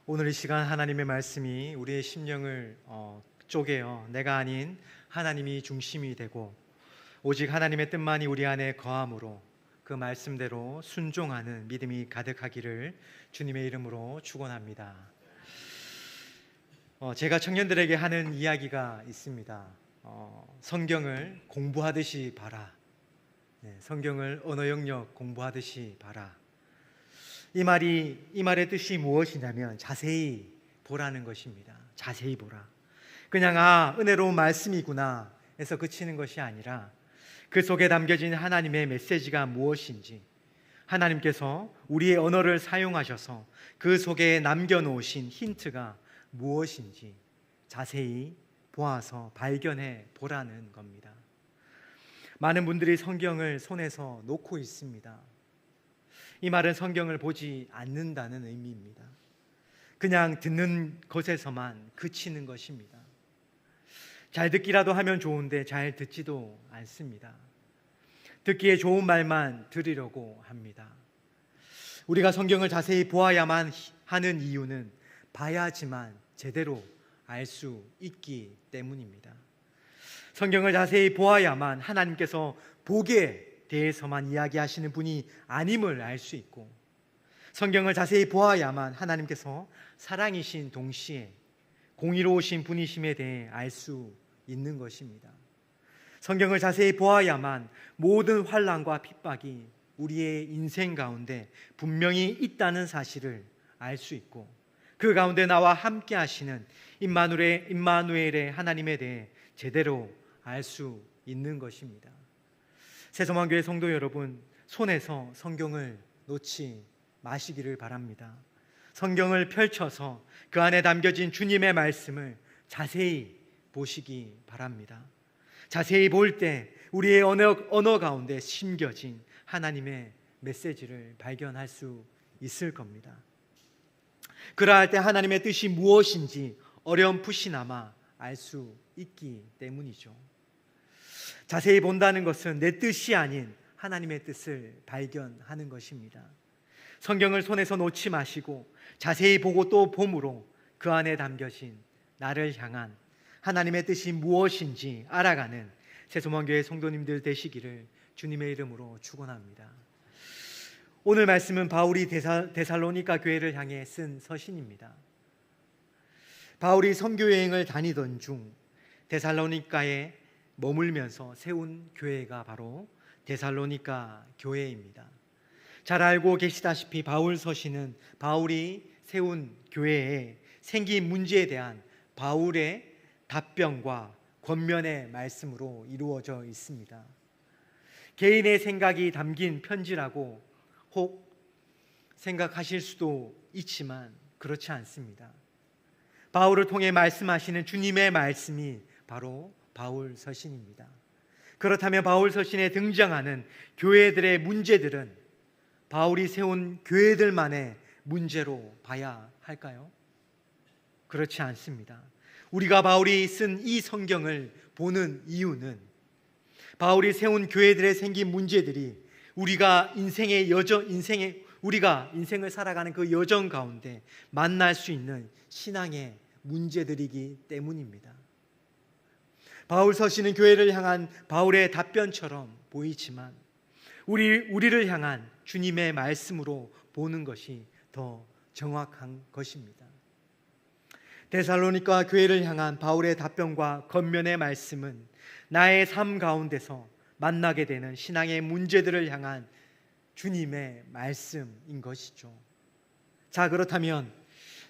오늘 이 시간 하나님의 말씀이 우리의 심령을 쪼개어 내가 아닌 하나님이 중심이 되고 오직 하나님의 뜻만이 우리 안에 거함으로 그 말씀대로 순종하는 믿음이 가득하기를 주님의 이름으로 축원합니다. 제가 청년들에게 하는 이야기가 있습니다. 성경을 공부하듯이 봐라. 성경을 언어 영역 공부하듯이 봐라. 이 말의 뜻이 무엇이냐면 자세히 보라는 것입니다. 자세히 보라. 그냥 은혜로운 말씀이구나 해서 그치는 것이 아니라 그 속에 담겨진 하나님의 메시지가 무엇인지, 하나님께서 우리의 언어를 사용하셔서 그 속에 남겨놓으신 힌트가 무엇인지 자세히 보아서 발견해 보라는 겁니다. 많은 분들이 성경을 손에서 놓고 있습니다. 이 말은 성경을 보지 않는다는 의미입니다. 그냥 듣는 것에서만 그치는 것입니다. 잘 듣기라도 하면 좋은데 잘 듣지도 않습니다. 듣기에 좋은 말만 들으려고 합니다. 우리가 성경을 자세히 보아야만 하는 이유는 봐야지만 제대로 알 수 있기 때문입니다. 성경을 자세히 보아야만 하나님께서 복에 대해서만 이야기하시는 분이 아님을 알 수 있고, 성경을 자세히 보아야만 하나님께서 사랑이신 동시에 공의로우신 분이심에 대해 알 수 있는 것입니다. 성경을 자세히 보아야만 모든 환난과 핍박이 우리의 인생 가운데 분명히 있다는 사실을 알 수 있고, 그 가운데 나와 함께 하시는 임마누엘의 하나님에 대해 제대로 알 수 있는 것입니다. 새소망교회 성도 여러분, 손에서 성경을 놓지 마시기를 바랍니다. 성경을 펼쳐서 그 안에 담겨진 주님의 말씀을 자세히 보시기 바랍니다. 자세히 볼 때 우리의 언어 가운데 심겨진 하나님의 메시지를 발견할 수 있을 겁니다. 그러할 때 하나님의 뜻이 무엇인지 어렴풋이나마 알 수 있기 때문이죠. 자세히 본다는 것은 내 뜻이 아닌 하나님의 뜻을 발견하는 것입니다. 성경을 손에서 놓지 마시고 자세히 보고 또 봄으로 그 안에 담겨진 나를 향한 하나님의 뜻이 무엇인지 알아가는 새소망교회 성도님들 되시기를 주님의 이름으로 축원합니다. 오늘 말씀은 바울이 데살로니가 교회를 향해 쓴 서신입니다. 바울이 선교 여행을 다니던 중 데살로니가에 머물면서 세운 교회가 바로 데살로니가 교회입니다. 잘 알고 계시다시피 바울 서신은 바울이 세운 교회에 생긴 문제에 대한 바울의 답변과 권면의 말씀으로 이루어져 있습니다. 개인의 생각이 담긴 편지라고 혹 생각하실 수도 있지만 그렇지 않습니다. 바울을 통해 말씀하시는 주님의 말씀이 바로 바울 서신입니다. 그렇다면 바울 서신에 등장하는 교회들의 문제들은 바울이 세운 교회들만의 문제로 봐야 할까요? 그렇지 않습니다. 우리가 바울이 쓴 이 성경을 보는 이유는 바울이 세운 교회들에 생긴 문제들이 우리가 인생을 살아가는 그 여정 가운데 만날 수 있는 신앙의 문제들이기 때문입니다. 바울 서신은 교회를 향한 바울의 답변처럼 보이지만 우리를 향한 주님의 말씀으로 보는 것이 더 정확한 것입니다. 데살로니가 교회를 향한 바울의 답변과 권면의 말씀은 나의 삶 가운데서 만나게 되는 신앙의 문제들을 향한 주님의 말씀인 것이죠. 자, 그렇다면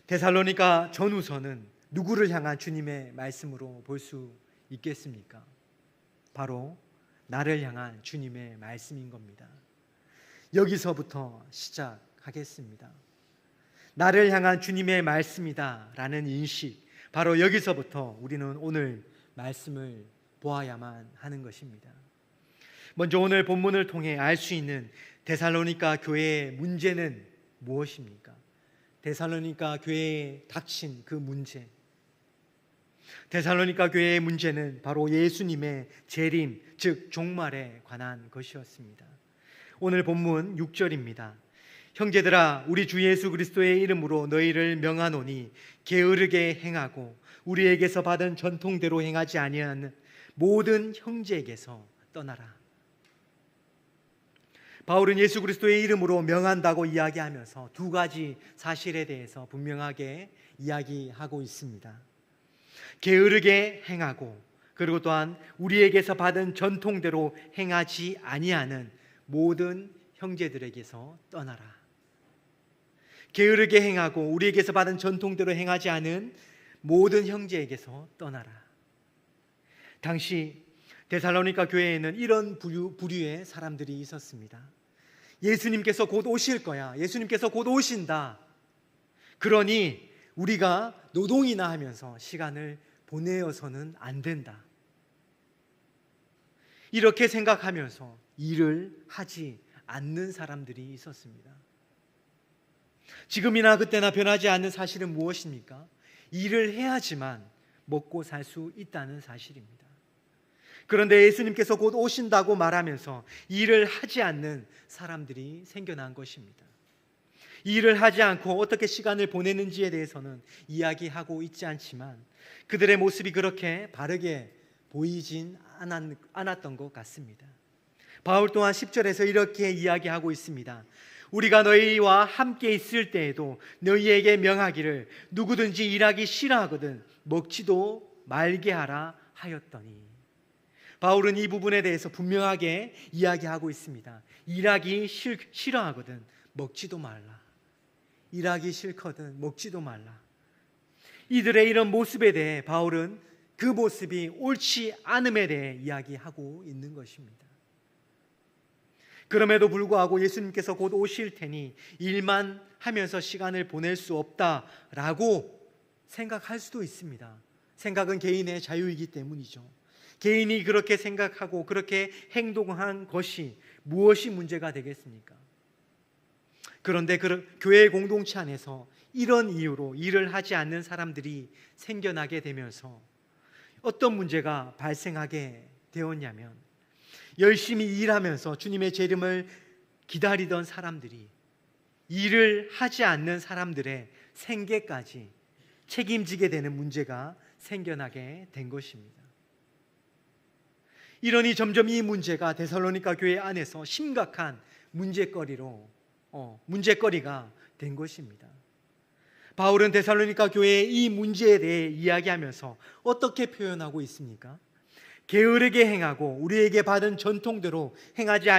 데살로니가 전후서는 누구를 향한 주님의 말씀으로 볼 수 있겠습니까? 바로 나를 향한 주님의 말씀인 겁니다. 여기서부터 시작하겠습니다. 나를 향한 주님의 말씀이다라는 인식, 바로 여기서부터 우리는 오늘 말씀을 보아야만 하는 것입니다. 먼저 오늘 본문을 통해 알 수 있는 데살로니가 교회의 문제는 무엇입니까? 데살로니가 교회에 닥친 그 문제, 데살로니가 교회의 문제는 바로 예수님의 재림, 즉 종말에 관한 것이었습니다. 오늘 본문 6절입니다. 형제들아, 우리 주 예수 그리스도의 이름으로 너희를 명하노니 게으르게 행하고 우리에게서 받은 전통대로 행하지 아니하는 모든 형제에게서 떠나라. 바울은 예수 그리스도의 이름으로 명한다고 이야기하면서 두 가지 사실에 대해서 분명하게 이야기하고 있습니다. 게으르게 행하고, 그리고 또한 우리에게서 받은 전통대로 행하지 아니하는 모든 형제들에게서 떠나라. 게으르게 행하고 우리에게서 받은 전통대로 행하지 않은 모든 형제에게서 떠나라. 당시 데살로니가 교회에는 이런 부류의 사람들이 있었습니다. 예수님께서 곧 오실 거야. 예수님께서 곧 오신다. 그러니 우리가 노동이나 하면서 시간을 보내어서는 안 된다. 이렇게 생각하면서 일을 하지 않는 사람들이 있었습니다. 지금이나 그때나 변하지 않는 사실은 무엇입니까? 일을 해야지만 먹고 살 수 있다는 사실입니다. 그런데 예수님께서 곧 오신다고 말하면서 일을 하지 않는 사람들이 생겨난 것입니다. 일을 하지 않고 어떻게 시간을 보내는지에 대해서는 이야기하고 있지 않지만 그들의 모습이 그렇게 바르게 보이진 않았던 것 같습니다. 바울 또한 10절에서 이렇게 이야기하고 있습니다. 우리가 너희와 함께 있을 때에도 너희에게 명하기를 누구든지 일하기 싫어하거든 먹지도 말게 하라 하였더니, 바울은 이 부분에 대해서 분명하게 이야기하고 있습니다. 일하기 싫어하거든 먹지도 말라. 일하기 싫거든 먹지도 말라. 이들의 이런 모습에 대해 바울은 그 모습이 옳지 않음에 대해 이야기하고 있는 것입니다. 그럼에도 불구하고 예수님께서 곧 오실 테니 일만 하면서 시간을 보낼 수 없다라고 생각할 수도 있습니다. 생각은 개인의 자유이기 때문이죠. 개인이 그렇게 생각하고 그렇게 행동한 것이 무엇이 문제가 되겠습니까? 그런데 교회 공동체 안에서 이런 이유로 일을 하지 않는 사람들이 생겨나게 되면서 어떤 문제가 발생하게 되었냐면, 열심히 일하면서 주님의 재림을 기다리던 사람들이 일을 하지 않는 사람들의 생계까지 책임지게 되는 문제가 생겨나게 된 것입니다. 이러니 점점 이 문제가 데살로니가 교회 안에서 심각한 문제거리가 된 것입니다. 바울은 데살로니가 교회의 이 문제에 대해 이야기하면서 어떻게 표현하고 있습니까? 게으르게 행하고 우리에게 받은 전통대로 행하지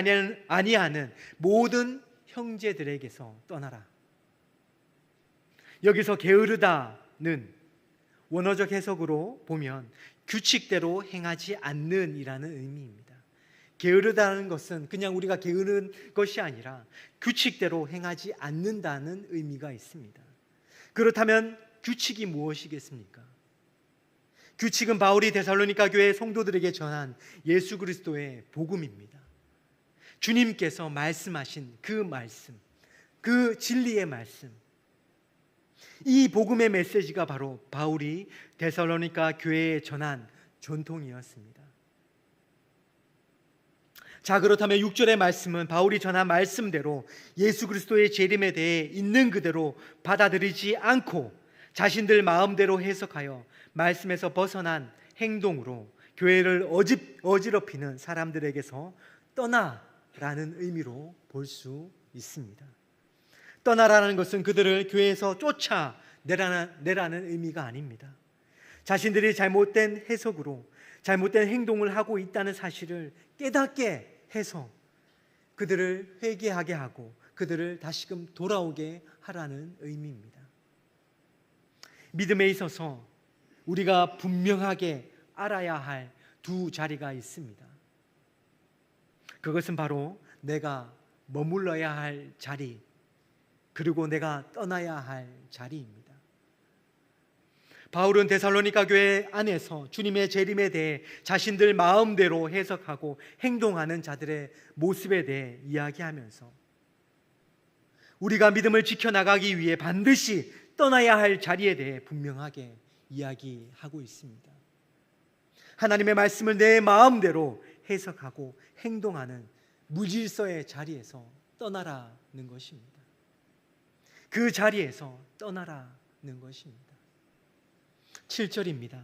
아니하는 모든 형제들에게서 떠나라. 여기서 게으르다는 원어적 해석으로 보면 규칙대로 행하지 않는 이라는 의미입니다. 게으르다는 것은 그냥 우리가 게으른 것이 아니라 규칙대로 행하지 않는다는 의미가 있습니다. 그렇다면 규칙이 무엇이겠습니까? 규칙은 바울이 데살로니가 교회 성도들에게 전한 예수 그리스도의 복음입니다. 주님께서 말씀하신 그 말씀, 그 진리의 말씀, 이 복음의 메시지가 바로 바울이 데살로니가 교회에 전한 전통이었습니다. 자, 그렇다면 6절의 말씀은 바울이 전한 말씀대로 예수 그리스도의 재림에 대해 있는 그대로 받아들이지 않고 자신들 마음대로 해석하여 말씀에서 벗어난 행동으로 교회를 어지럽히는 사람들에게서 떠나라는 의미로 볼 수 있습니다. 떠나라는 것은 그들을 교회에서 쫓아내라는 의미가 아닙니다. 자신들이 잘못된 해석으로 잘못된 행동을 하고 있다는 사실을 깨닫게 해서 그들을 회개하게 하고 그들을 다시금 돌아오게 하라는 의미입니다. 믿음에 있어서 우리가 분명하게 알아야 할 두 자리가 있습니다. 그것은 바로 내가 머물러야 할 자리, 그리고 내가 떠나야 할 자리입니다. 바울은 데살로니가 교회 안에서 주님의 재림에 대해 자신들 마음대로 해석하고 행동하는 자들의 모습에 대해 이야기하면서 우리가 믿음을 지켜나가기 위해 반드시 떠나야 할 자리에 대해 분명하게 이야기하고 있습니다. 하나님의 말씀을 내 마음대로 해석하고 행동하는 무질서의 자리에서 떠나라는 것입니다. 그 자리에서 떠나라는 것입니다. 7절입니다.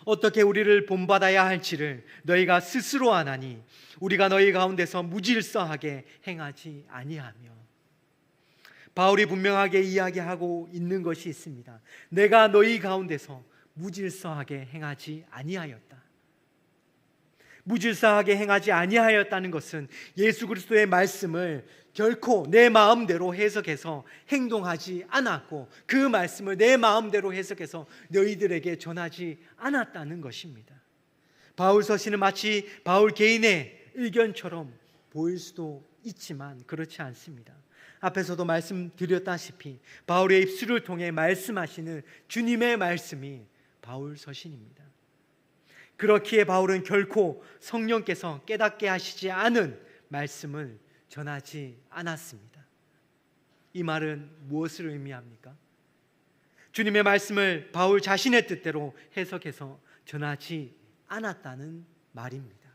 어떻게 우리를 본받아야 할지를 너희가 스스로 아나니 우리가 너희 가운데서 무질서하게 행하지 아니하며. 바울이 분명하게 이야기하고 있는 것이 있습니다. 내가 너희 가운데서 무질서하게 행하지 아니하였다. 무질서하게 행하지 아니하였다는 것은 예수 그리스도의 말씀을 결코 내 마음대로 해석해서 행동하지 않았고 그 말씀을 내 마음대로 해석해서 너희들에게 전하지 않았다는 것입니다. 바울 서신은 마치 바울 개인의 의견처럼 보일 수도 있지만 그렇지 않습니다. 앞에서도 말씀드렸다시피 바울의 입술을 통해 말씀하시는 주님의 말씀이 바울 서신입니다. 그렇기에 바울은 결코 성령께서 깨닫게 하시지 않은 말씀을 전하지 않았습니다. 이 말은 무엇을 의미합니까? 주님의 말씀을 바울 자신의 뜻대로 해석해서 전하지 않았다는 말입니다.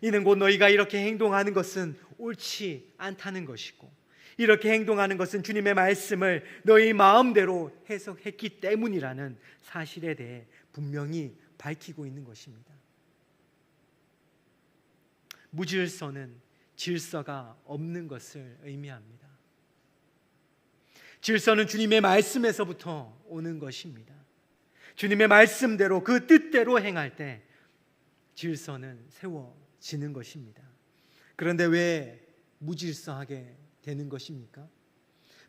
이는 곧 너희가 이렇게 행동하는 것은 옳지 않다는 것이고, 이렇게 행동하는 것은 주님의 말씀을 너희 마음대로 해석했기 때문이라는 사실에 대해 분명히 밝히고 있는 것입니다. 무질서는 질서가 없는 것을 의미합니다. 질서는 주님의 말씀에서부터 오는 것입니다. 주님의 말씀대로 그 뜻대로 행할 때 질서는 세워지는 것입니다. 그런데 왜 무질서하게 되는 것입니까?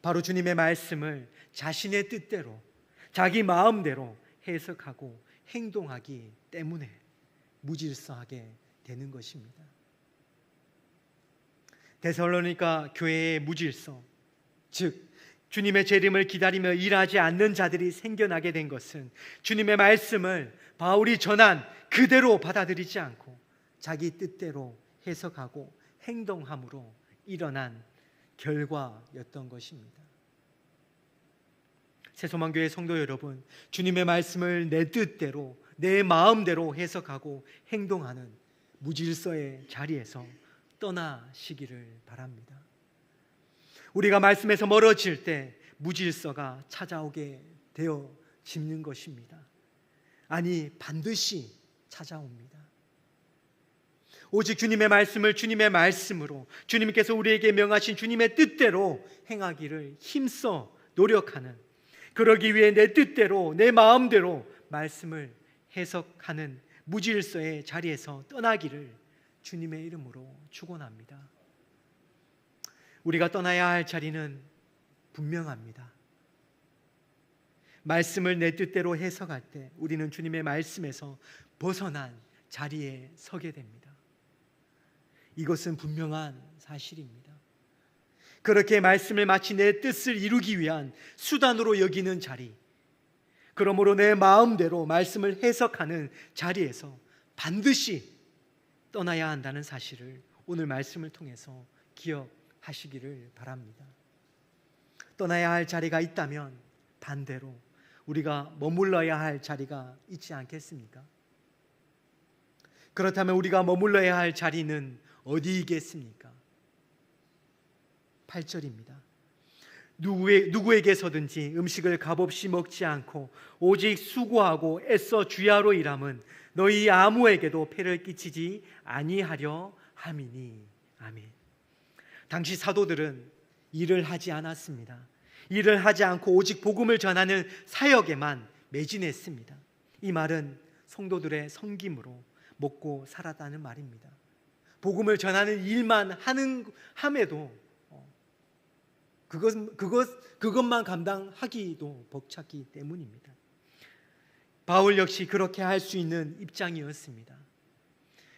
바로 주님의 말씀을 자신의 뜻대로, 자기 마음대로 해석하고 행동하기 때문에 무질서하게 되는 것입니다. 데살로니가 교회의 무질서, 즉 주님의 재림을 기다리며 일하지 않는 자들이 생겨나게 된 것은 주님의 말씀을 바울이 전한 그대로 받아들이지 않고 자기 뜻대로 해석하고 행동함으로 일어난 결과였던 것입니다. 새소망교회 성도 여러분, 주님의 말씀을 내 뜻대로, 내 마음대로 해석하고 행동하는 무질서의 자리에서 떠나시기를 바랍니다. 우리가 말씀에서 멀어질 때 무질서가 찾아오게 되어지는 것입니다. 아니, 반드시 찾아옵니다. 오직 주님의 말씀을 주님의 말씀으로, 주님께서 우리에게 명하신 주님의 뜻대로 행하기를 힘써 노력하는, 그러기 위해 내 뜻대로, 내 마음대로 말씀을 해석하는 무질서의 자리에서 떠나기를 주님의 이름으로 축원합니다. 우리가 떠나야 할 자리는 분명합니다. 말씀을 내 뜻대로 해석할 때 우리는 주님의 말씀에서 벗어난 자리에 서게 됩니다. 이것은 분명한 사실입니다. 그렇게 말씀을 마치 내 뜻을 이루기 위한 수단으로 여기는 자리, 그러므로 내 마음대로 말씀을 해석하는 자리에서 반드시 떠나야 한다는 사실을 오늘 말씀을 통해서 기억하시기를 바랍니다. 떠나야 할 자리가 있다면 반대로 우리가 머물러야 할 자리가 있지 않겠습니까? 그렇다면 우리가 머물러야 할 자리는 어디이겠습니까? 8절입니다. 누구에게서든지 음식을 값없이 먹지 않고 오직 수고하고 애써 주야로 일함은 너희 아무에게도 폐를 끼치지 아니하려 함이니. 아멘. 당시 사도들은 일을 하지 않았습니다. 일을 하지 않고 오직 복음을 전하는 사역에만 매진했습니다. 이 말은 성도들의 섬김으로 먹고 살았다는 말입니다. 복음을 전하는 일만 함에도 그것만 감당하기도 벅찼기 때문입니다. 바울 역시 그렇게 할 수 있는 입장이었습니다.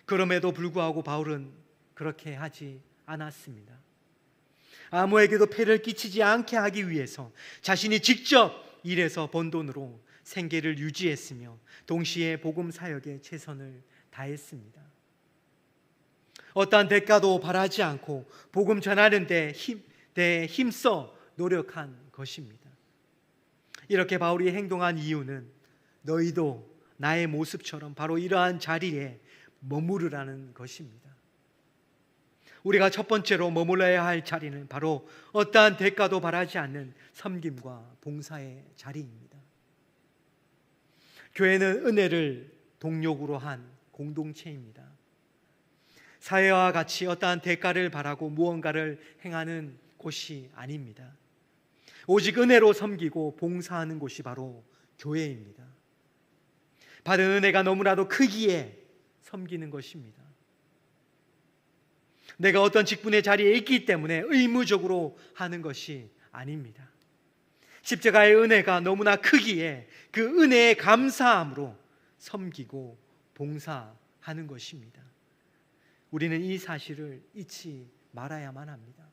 그럼에도 불구하고 바울은 그렇게 하지 않았습니다. 아무에게도 폐를 끼치지 않게 하기 위해서 자신이 직접 일해서 번 돈으로 생계를 유지했으며 동시에 복음 사역에 최선을 다했습니다. 어떠한 대가도 바라지 않고 복음 전하는 데 힘써 노력한 것입니다. 이렇게 바울이 행동한 이유는 너희도 나의 모습처럼 바로 이러한 자리에 머무르라는 것입니다. 우리가 첫 번째로 머물러야 할 자리는 바로 어떠한 대가도 바라지 않는 섬김과 봉사의 자리입니다. 교회는 은혜를 동력으로 한 공동체입니다. 사회와 같이 어떠한 대가를 바라고 무언가를 행하는 곳이 아닙니다. 오직 은혜로 섬기고 봉사하는 곳이 바로 교회입니다. 받은 은혜가 너무나도 크기에 섬기는 것입니다. 내가 어떤 직분의 자리에 있기 때문에 의무적으로 하는 것이 아닙니다. 십자가의 은혜가 너무나 크기에 그 은혜에 감사함으로 섬기고 봉사하는 것입니다. 우리는 이 사실을 잊지 말아야만 합니다.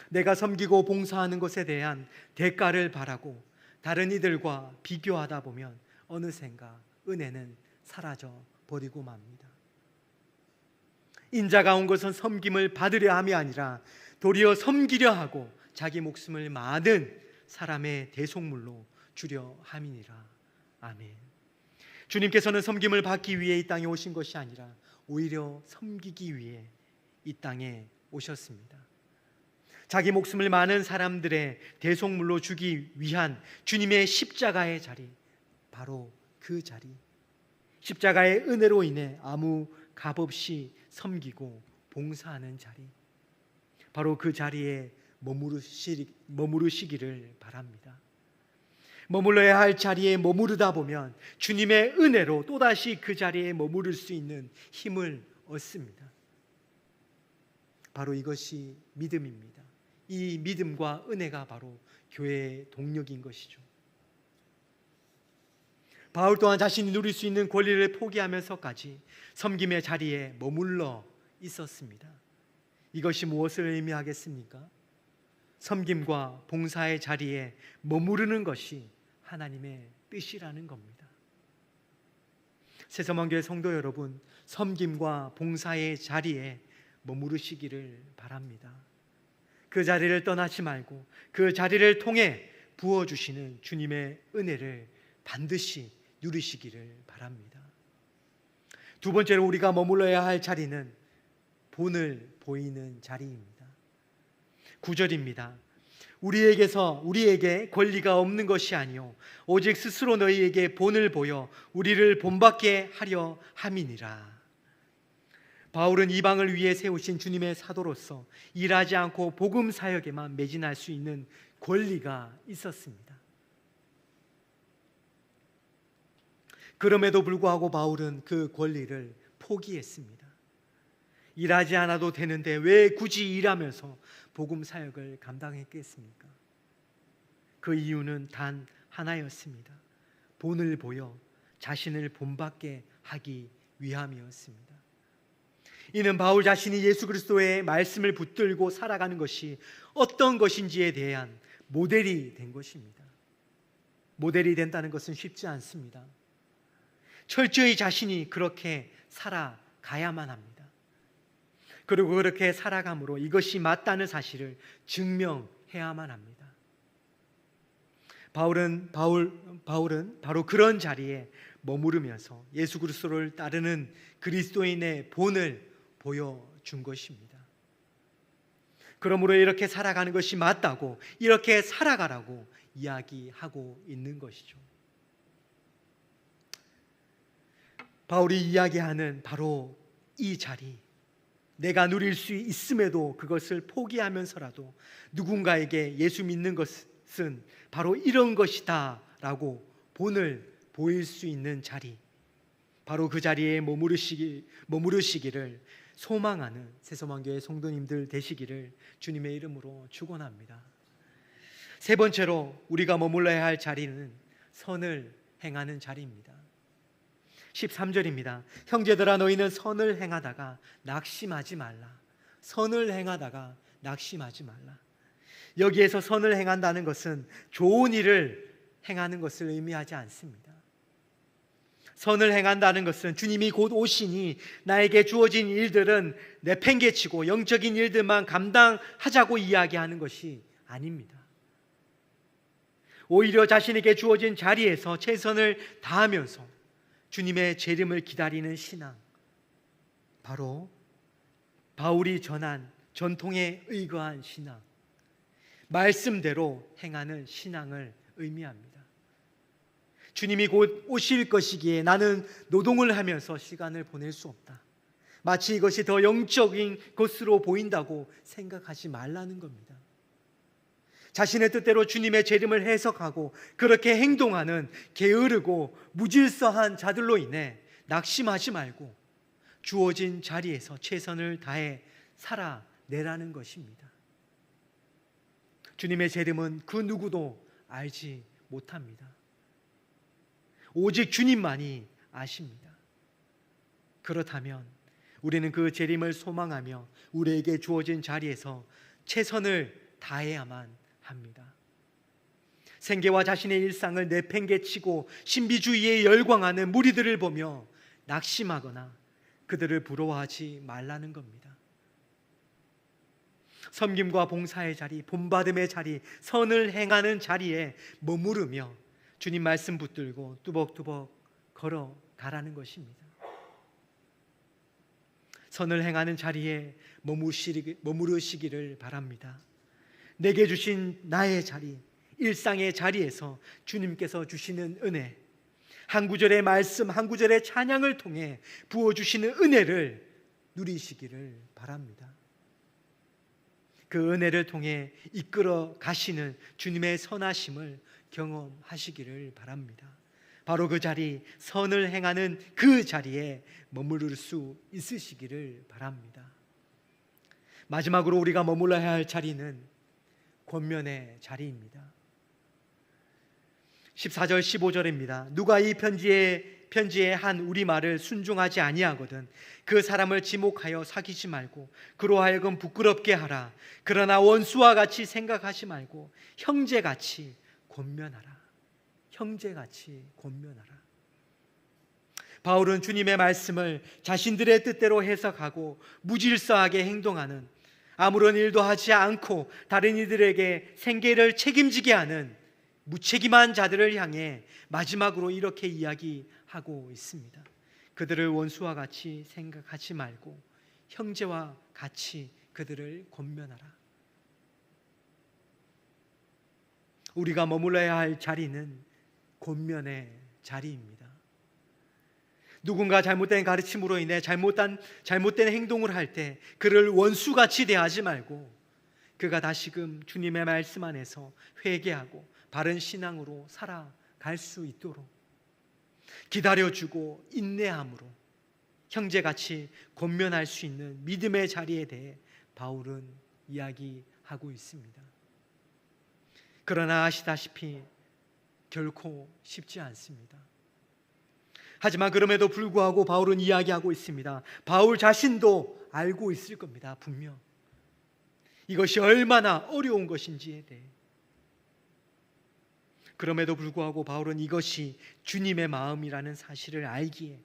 내가 섬기고 봉사하는 것에 대한 대가를 바라고 다른 이들과 비교하다 보면 어느샌가 은혜는 사라져 버리고 맙니다. 인자가 온 것은 섬김을 받으려 함이 아니라 도리어 섬기려 하고 자기 목숨을 많은 사람의 대속물로 주려 함이니라. 아멘. 주님께서는 섬김을 받기 위해 이 땅에 오신 것이 아니라 오히려 섬기기 위해 이 땅에 오셨습니다. 자기 목숨을 많은 사람들의 대속물로 주기 위한 주님의 십자가의 자리, 바로 그 자리, 십자가의 은혜로 인해 아무 값없이 섬기고 봉사하는 자리, 바로 그 자리에 머무르시기를 바랍니다. 머물러야 할 자리에 머무르다 보면 주님의 은혜로 또다시 그 자리에 머무를 수 있는 힘을 얻습니다. 바로 이것이 믿음입니다. 이 믿음과 은혜가 바로 교회의 동력인 것이죠. 바울 또한 자신이 누릴 수 있는 권리를 포기하면서까지 섬김의 자리에 머물러 있었습니다. 이것이 무엇을 의미하겠습니까? 섬김과 봉사의 자리에 머무르는 것이 하나님의 뜻이라는 겁니다. 새서만교회 성도 여러분, 섬김과 봉사의 자리에 머무르시기를 바랍니다. 그 자리를 떠나지 말고 그 자리를 통해 부어주시는 주님의 은혜를 반드시 누리시기를 바랍니다. 두 번째로 우리가 머물러야 할 자리는 본을 보이는 자리입니다. 9절입니다. 우리에게 권리가 없는 것이 아니요 오직 스스로 너희에게 본을 보여 우리를 본받게 하려 함이니라. 바울은 이방을 위해 세우신 주님의 사도로서 일하지 않고 복음 사역에만 매진할 수 있는 권리가 있었습니다. 그럼에도 불구하고 바울은 그 권리를 포기했습니다. 일하지 않아도 되는데 왜 굳이 일하면서 복음 사역을 감당했겠습니까? 그 이유는 단 하나였습니다. 본을 보여 자신을 본받게 하기 위함이었습니다. 이는 바울 자신이 예수 그리스도의 말씀을 붙들고 살아가는 것이 어떤 것인지에 대한 모델이 된 것입니다. 모델이 된다는 것은 쉽지 않습니다. 철저히 자신이 그렇게 살아가야만 합니다. 그리고 그렇게 살아감으로 이것이 맞다는 사실을 증명해야만 합니다. 바울은 바로 그런 자리에 머무르면서 예수 그리스도를 따르는 그리스도인의 본을 보여준 것입니다. 그러므로 이렇게 살아가는 것이 맞다고, 이렇게 살아가라고 이야기하고 있는 것이죠. 바울이 이야기하는 바로 이 자리, 내가 누릴 수 있음에도 그것을 포기하면서라도 누군가에게 예수 믿는 것은 바로 이런 것이다 라고 본을 보일 수 있는 자리, 바로 그 자리에 머무르시기를 소망하는 새서만교회 성도님들 되시기를 주님의 이름으로 축원합니다. 세 번째로 우리가 머물러야 할 자리는 선을 행하는 자리입니다. 13절입니다. 형제들아 너희는 선을 행하다가 낙심하지 말라. 선을 행하다가 낙심하지 말라. 여기에서 선을 행한다는 것은 좋은 일을 행하는 것을 의미하지 않습니다. 선을 행한다는 것은 주님이 곧 오시니 나에게 주어진 일들은 내팽개치고 영적인 일들만 감당하자고 이야기하는 것이 아닙니다. 오히려 자신에게 주어진 자리에서 최선을 다하면서 주님의 재림을 기다리는 신앙, 바로 바울이 전한 전통에 의거한 신앙, 말씀대로 행하는 신앙을 의미합니다. 주님이 곧 오실 것이기에 나는 노동을 하면서 시간을 보낼 수 없다. 마치 이것이 더 영적인 것으로 보인다고 생각하지 말라는 겁니다. 자신의 뜻대로 주님의 재림을 해석하고 그렇게 행동하는 게으르고 무질서한 자들로 인해 낙심하지 말고 주어진 자리에서 최선을 다해 살아내라는 것입니다. 주님의 재림은 그 누구도 알지 못합니다. 오직 주님만이 아십니다. 그렇다면 우리는 그 재림을 소망하며 우리에게 주어진 자리에서 최선을 다해야만 합니다. 생계와 자신의 일상을 내팽개치고 신비주의에 열광하는 무리들을 보며 낙심하거나 그들을 부러워하지 말라는 겁니다. 섬김과 봉사의 자리, 본받음의 자리, 선을 행하는 자리에 머무르며 주님 말씀 붙들고 뚜벅뚜벅 걸어가라는 것입니다. 선을 행하는 자리에 머무르시기를 바랍니다. 내게 주신 나의 자리, 일상의 자리에서 주님께서 주시는 은혜, 한 구절의 말씀, 한 구절의 찬양을 통해 부어주시는 은혜를 누리시기를 바랍니다. 그 은혜를 통해 이끌어 가시는 주님의 선하심을 경험하시기를 바랍니다. 바로 그 자리, 선을 행하는 그 자리에 머무를 수 있으시기를 바랍니다. 마지막으로 우리가 머물러야 할 자리는 권면의 자리입니다. 14절 15절입니다. 누가 이 편지에 한 우리 말을 순종하지 아니하거든 그 사람을 지목하여 사귀지 말고 그로 하여금 부끄럽게 하라. 그러나 원수와 같이 생각하지 말고 형제같이 권면하라. 형제같이 권면하라. 바울은 주님의 말씀을 자신들의 뜻대로 해석하고 무질서하게 행동하는, 아무런 일도 하지 않고 다른 이들에게 생계를 책임지게 하는 무책임한 자들을 향해 마지막으로 이렇게 이야기하고 있습니다. 그들을 원수와 같이 생각하지 말고 형제와 같이 그들을 권면하라. 우리가 머물러야 할 자리는 권면의 자리입니다. 누군가 잘못된 가르침으로 인해 잘못된 행동을 할 때 그를 원수같이 대하지 말고 그가 다시금 주님의 말씀 안에서 회개하고 바른 신앙으로 살아갈 수 있도록 기다려주고 인내함으로 형제같이 권면할 수 있는 믿음의 자리에 대해 바울은 이야기하고 있습니다. 그러나 아시다시피 결코 쉽지 않습니다. 하지만 그럼에도 불구하고 바울은 이야기하고 있습니다. 바울 자신도 알고 있을 겁니다. 분명 이것이 얼마나 어려운 것인지에 대해. 그럼에도 불구하고 바울은 이것이 주님의 마음이라는 사실을 알기에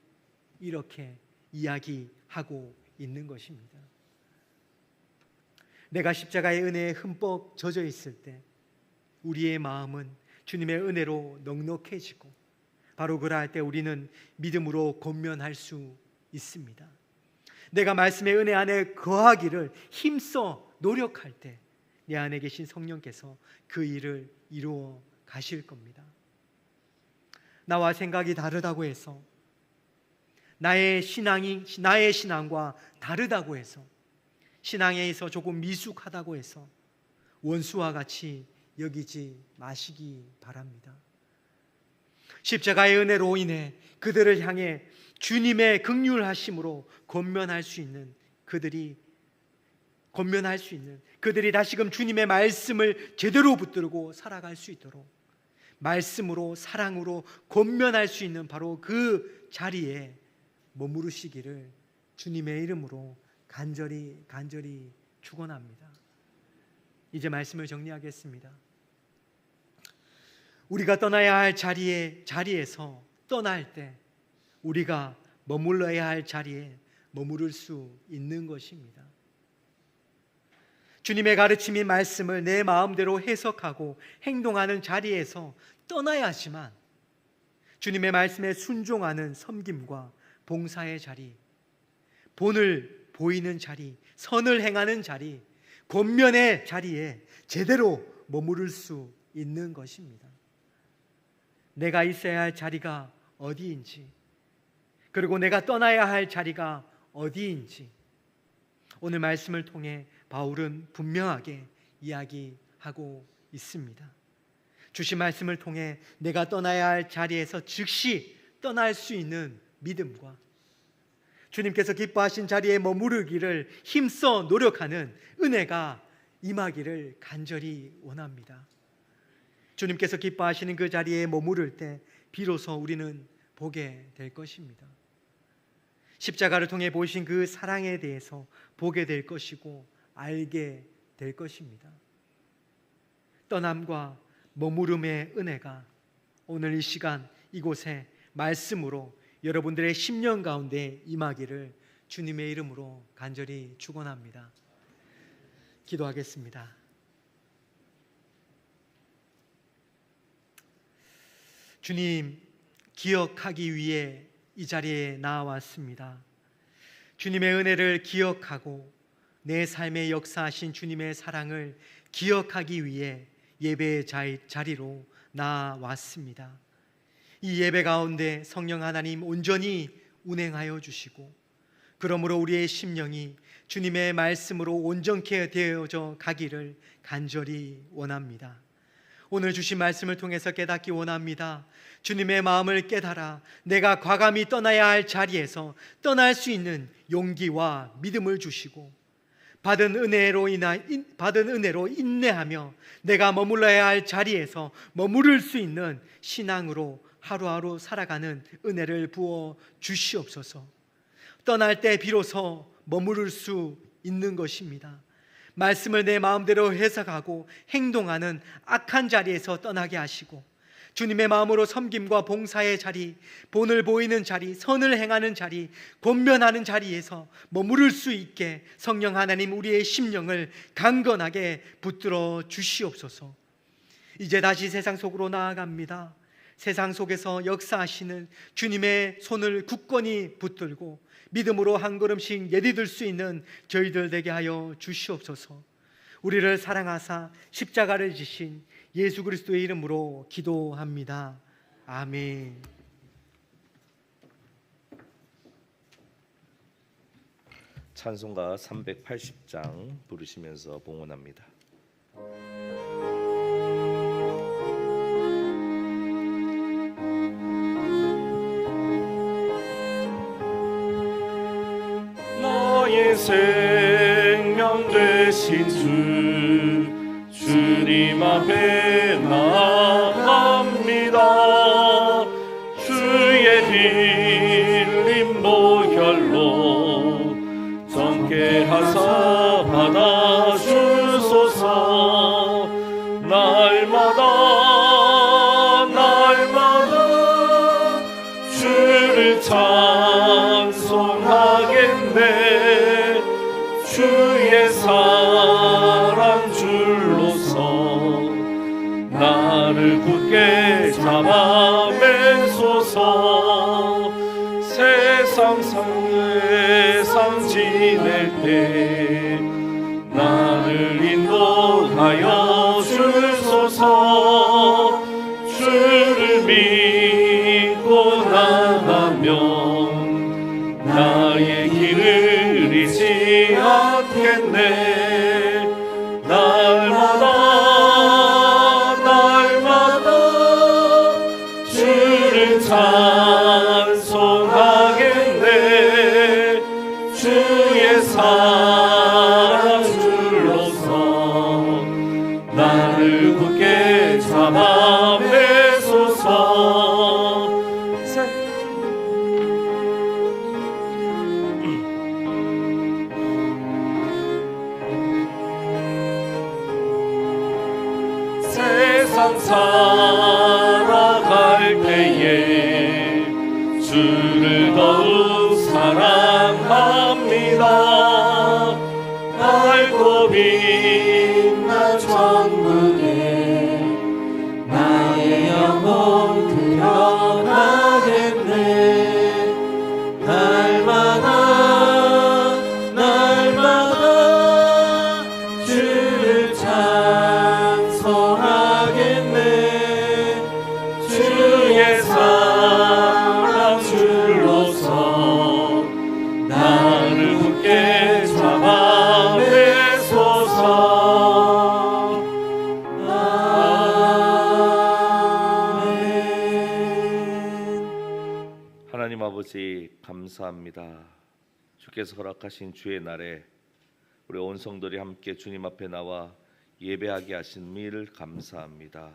이렇게 이야기하고 있는 것입니다. 내가 십자가의 은혜에 흠뻑 젖어 있을 때 우리의 마음은 주님의 은혜로 넉넉해지고 바로 그러할 때 우리는 믿음으로 권면할 수 있습니다. 내가 말씀의 은혜 안에 거하기를 힘써 노력할 때 내 안에 계신 성령께서 그 일을 이루어 가실 겁니다. 나와 생각이 다르다고 해서 나의 신앙과 다르다고 해서 신앙에 있어 조금 미숙하다고 해서 원수와 같이 여기지 마시기 바랍니다. 십자가의 은혜로 인해 그들을 향해 주님의 긍휼하심으로 권면할 수 있는 그들이 다시금 주님의 말씀을 제대로 붙들고 살아갈 수 있도록 말씀으로 사랑으로 권면할 수 있는 바로 그 자리에 머무르시기를 주님의 이름으로 간절히 축원합니다. 이제 말씀을 정리하겠습니다. 우리가 떠나야 할 자리에서 떠날 때 우리가 머물러야 할 자리에 머무를 수 있는 것입니다. 주님의 가르침인 말씀을 내 마음대로 해석하고 행동하는 자리에서 떠나야지만 주님의 말씀에 순종하는 섬김과 봉사의 자리, 본을 보이는 자리, 선을 행하는 자리, 권면의 자리에 제대로 머무를 수 있는 것입니다. 내가 있어야 할 자리가 어디인지, 그리고 내가 떠나야 할 자리가 어디인지 오늘 말씀을 통해 바울은 분명하게 이야기하고 있습니다. 주신 말씀을 통해 내가 떠나야 할 자리에서 즉시 떠날 수 있는 믿음과 주님께서 기뻐하신 자리에 머무르기를 힘써 노력하는 은혜가 임하기를 간절히 원합니다. 주님께서 기뻐하시는 그 자리에 머무를 때 비로소 우리는 보게 될 것입니다. 십자가를 통해 보이신 그 사랑에 대해서 보게 될 것이고 알게 될 것입니다. 떠남과 머무름의 은혜가 오늘 이 시간 이곳에 말씀으로 여러분들의 심령 가운데 임하기를 주님의 이름으로 간절히 축원합니다. 기도하겠습니다. 주님, 기억하기 위해 이 자리에 나왔습니다. 주님의 은혜를 기억하고 내 삶에 역사하신 주님의 사랑을 기억하기 위해 예배의 자리로 나왔습니다. 이 예배 가운데 성령 하나님 온전히 운행하여 주시고, 그러므로 우리의 심령이 주님의 말씀으로 온전케 되어져 가기를 간절히 원합니다. 오늘 주신 말씀을 통해서 깨닫기 원합니다. 주님의 마음을 깨달아 내가 과감히 떠나야 할 자리에서 떠날 수 있는 용기와 믿음을 주시고, 받은 은혜로 인내하며 내가 머물러야 할 자리에서 머무를 수 있는 신앙으로 하루하루 살아가는 은혜를 부어 주시옵소서. 떠날 때 비로소 머무를 수 있는 것입니다. 말씀을 내 마음대로 해석하고 행동하는 악한 자리에서 떠나게 하시고, 주님의 마음으로 섬김과 봉사의 자리, 본을 보이는 자리, 선을 행하는 자리, 권면하는 자리에서 머무를 수 있게 성령 하나님 우리의 심령을 강건하게 붙들어 주시옵소서. 이제 다시 세상 속으로 나아갑니다. 세상 속에서 역사하시는 주님의 손을 굳건히 붙들고 믿음으로 한 걸음씩 내디딜 수 있는 저희들 되게 하여 주시옵소서. 우리를 사랑하사 십자가를 지신 예수 그리스도의 이름으로 기도합니다. 아멘. 찬송가 380장 부르시면서 봉헌합니다. 나의 생명 되신 주님 앞에 나갑니다. 주의 빌린 보혈로 정케 하사 받아주소서. 날마다 주를 찬송하겠네. 주의 사랑 줄로서 나를 굳게 잡아매소서. 세상 지낼 때 나를 인도하여 주소서. 주를 믿고 나가면 나의 길을 잃지 않겠네. 날마다 주를 찬송하겠네. 주의 사랑 줄로서 나를 굳게 잡아매소서. 세상 살아갈 때에 주를 더욱 사랑합니다. 밝고 빛난 천국에 나의 영혼 들어가겠네. 날마다 주를 찬송하겠네. 주의 사랑 줄로서 나를 굳게 잡아매소서. 아멘. 하나님 아버지 감사합니다. 주께서 허락하신 주의 날에 우리 온 성도들이 함께 주님 앞에 나와 예배하게 하신 미를 감사합니다.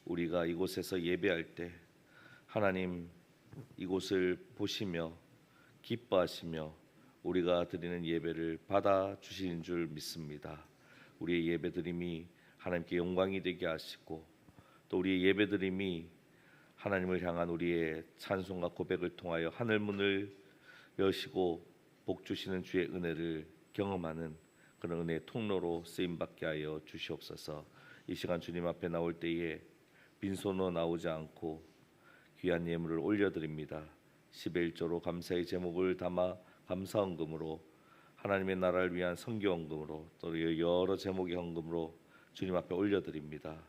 우리가 이곳에서 예배할 때 하나님 이곳을 보시며 기뻐하시며 우리가 드리는 예배를 받아 주시는 줄 믿습니다. 우리의 예배드림이 하나님께 영광이 되게 하시고 또 우리의 예배드림이 하나님을 향한 우리의 찬송과 고백을 통하여 하늘 문을 여시고 복 주시는 주의 은혜를 경험하는 그런 은혜의 통로로 쓰임받게 하여 주시옵소서. 이 시간 주님 앞에 나올 때에 빈손으로 나오지 않고 귀한 예물을 올려드립니다. 10의 1조로 감사의 제목을 담아 감사헌금으로 하나님의 나라를 위한 선교헌금으로 또 여러 제목의 헌금으로 주님 앞에 올려드립니다.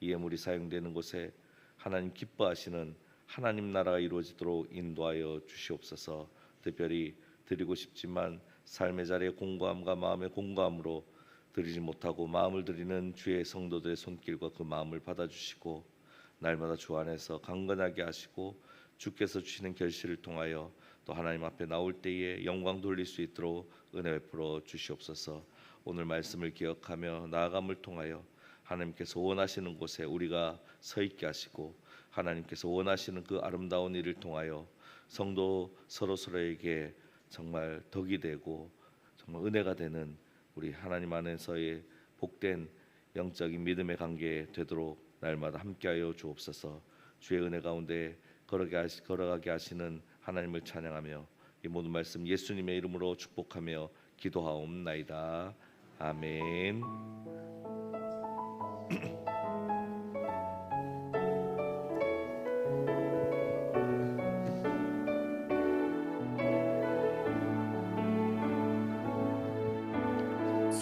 이 예물이 사용되는 곳에 하나님 기뻐하시는 하나님 나라가 이루어지도록 인도하여 주시옵소서. 특별히 드리고 싶지만 삶의 자리에 공고함과 마음의 공고함으로 드리지 못하고 마음을 드리는 주의 성도들의 손길과 그 마음을 받아주시고 날마다 주 안에서 강건하게 하시고 주께서 주시는 결실을 통하여 또 하나님 앞에 나올 때에 영광 돌릴 수 있도록 은혜 베풀어 주시옵소서. 오늘 말씀을 기억하며 나아감을 통하여 하나님께서 원하시는 곳에 우리가 서 있게 하시고 하나님께서 원하시는 그 아름다운 일을 통하여 성도 서로서로에게 정말 덕이 되고 정말 은혜가 되는 우리 하나님 안에서의 복된 영적인 믿음의 관계 되도록 날마다 함께하여 주옵소서. 주의 은혜 가운데 걸어가게 하시는 하나님을 찬양하며 이 모든 말씀 예수님의 이름으로 축복하며 기도하옵나이다. 아멘.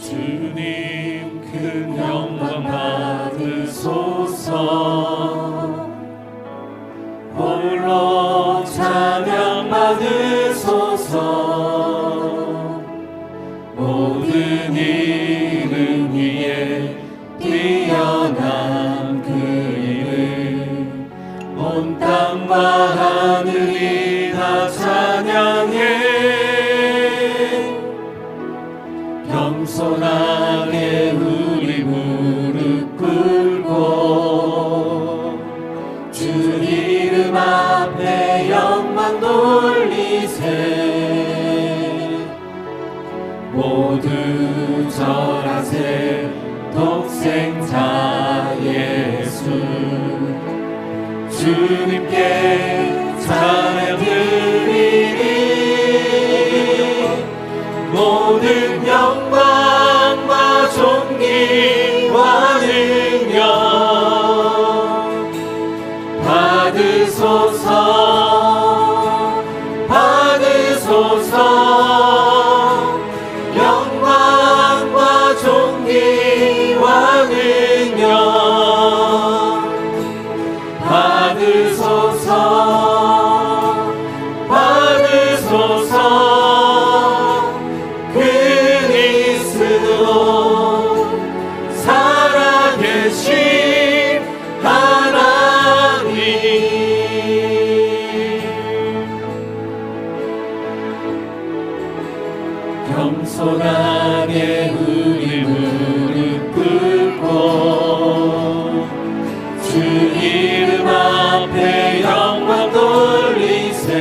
주님 큰 영광 받으소서. 홀로 찬양 받으소서. 모든 이름 위에 뛰어난 그 이름 온 땅과 하늘이 다 찬양해. 겸손하게 우리 무릎 꿇고 주 이름 앞에 영광 돌리세. 모두 절하세. 독생자 예수 주님께 찬양 드리리. 모든 영광과 존귀와 능력 받으소서. 받으소서. 영광과 존귀와 능력 받으소서. 받으소서. 살아계신 하나님. 겸손하게 우리 무릎 꿇고 주 이름 앞에 영광 돌리세.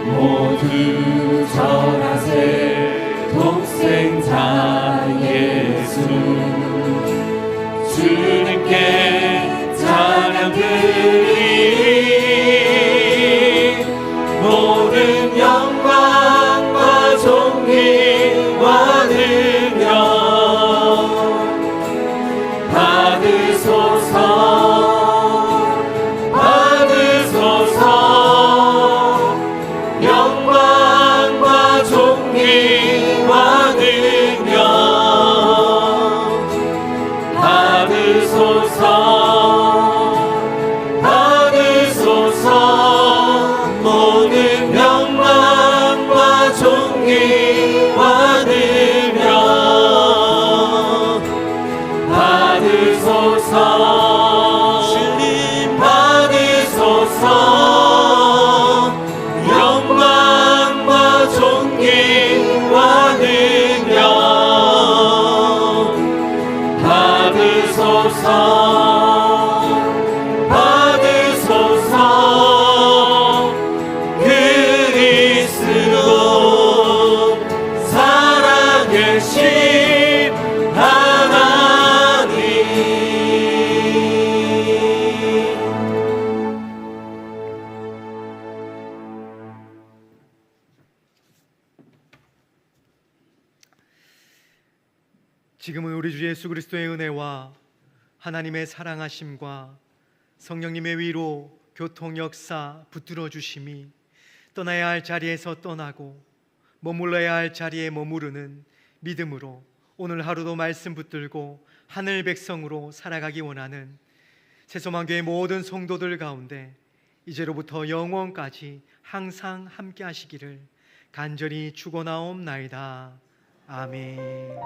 모두 절하세. 독생자 예수 주님께 찬양 드리리. 모든 영광과 존귀와 능력 받으소서. 받으소서. 영광과 존귀와 능력 받으소서. 받으소서. 모든 영광과 존귀와 능력 받으소서. 주님 받으소서. 영광과 존귀와 능력 받으소서. 받으소서. 지금은 우리 주 예수 그리스도의 은혜와 하나님의 사랑하심과 성령님의 위로, 교통, 역사, 붙들어 주심이 떠나야 할 자리에서 떠나고 머물러야 할 자리에 머무르는 믿음으로 오늘 하루도 말씀 붙들고 하늘 백성으로 살아가기 원하는 새소망교회 모든 성도들 가운데 이제로부터 영원까지 항상 함께 하시기를 간절히 축원하옵나이다. 아멘.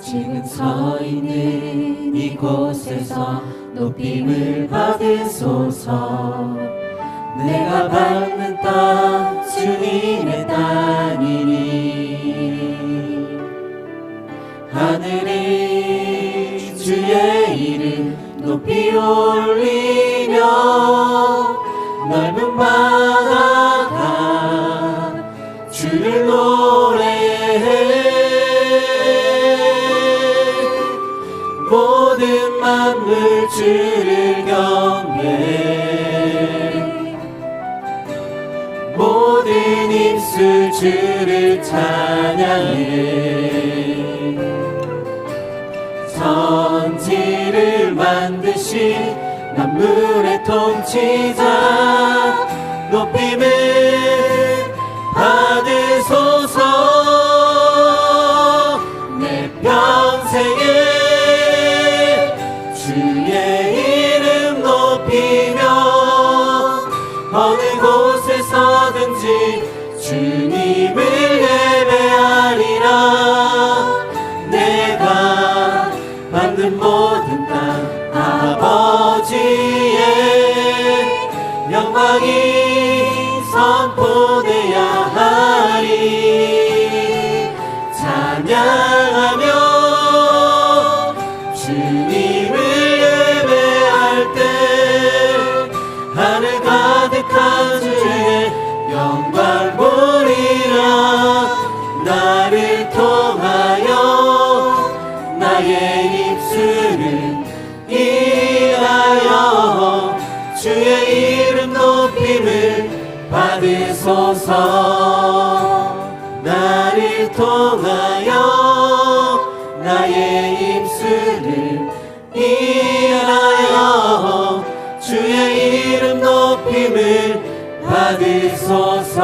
지금 서 있는 이곳에서 높임을 받으소서. 내가 받는 땅 주님의 땅이니 하늘이 주의 이름 높이 올리며 넓은 바다가 주를 노래해. 모든 만물 주를 경배해. 모든 입술 주를 찬양해. 천지를 만드신 만물의 통치자 높임을 받으소서. 내 평생에 주의 이름 높이며 어느 곳에서든지 주님을 예배하리라. 내가 받는 모든 땅 아버지의 영광이 선포되야 하리. 찬양하며 주님을 예배할 때 하늘 가득한 주의 영광 보리라. 나를 통하여 나의 입술을 인하여 주의 이름 높임을 받으소서. 나를 통하여 나의 입술을 인하여 주의 이름 높임을 받으소서.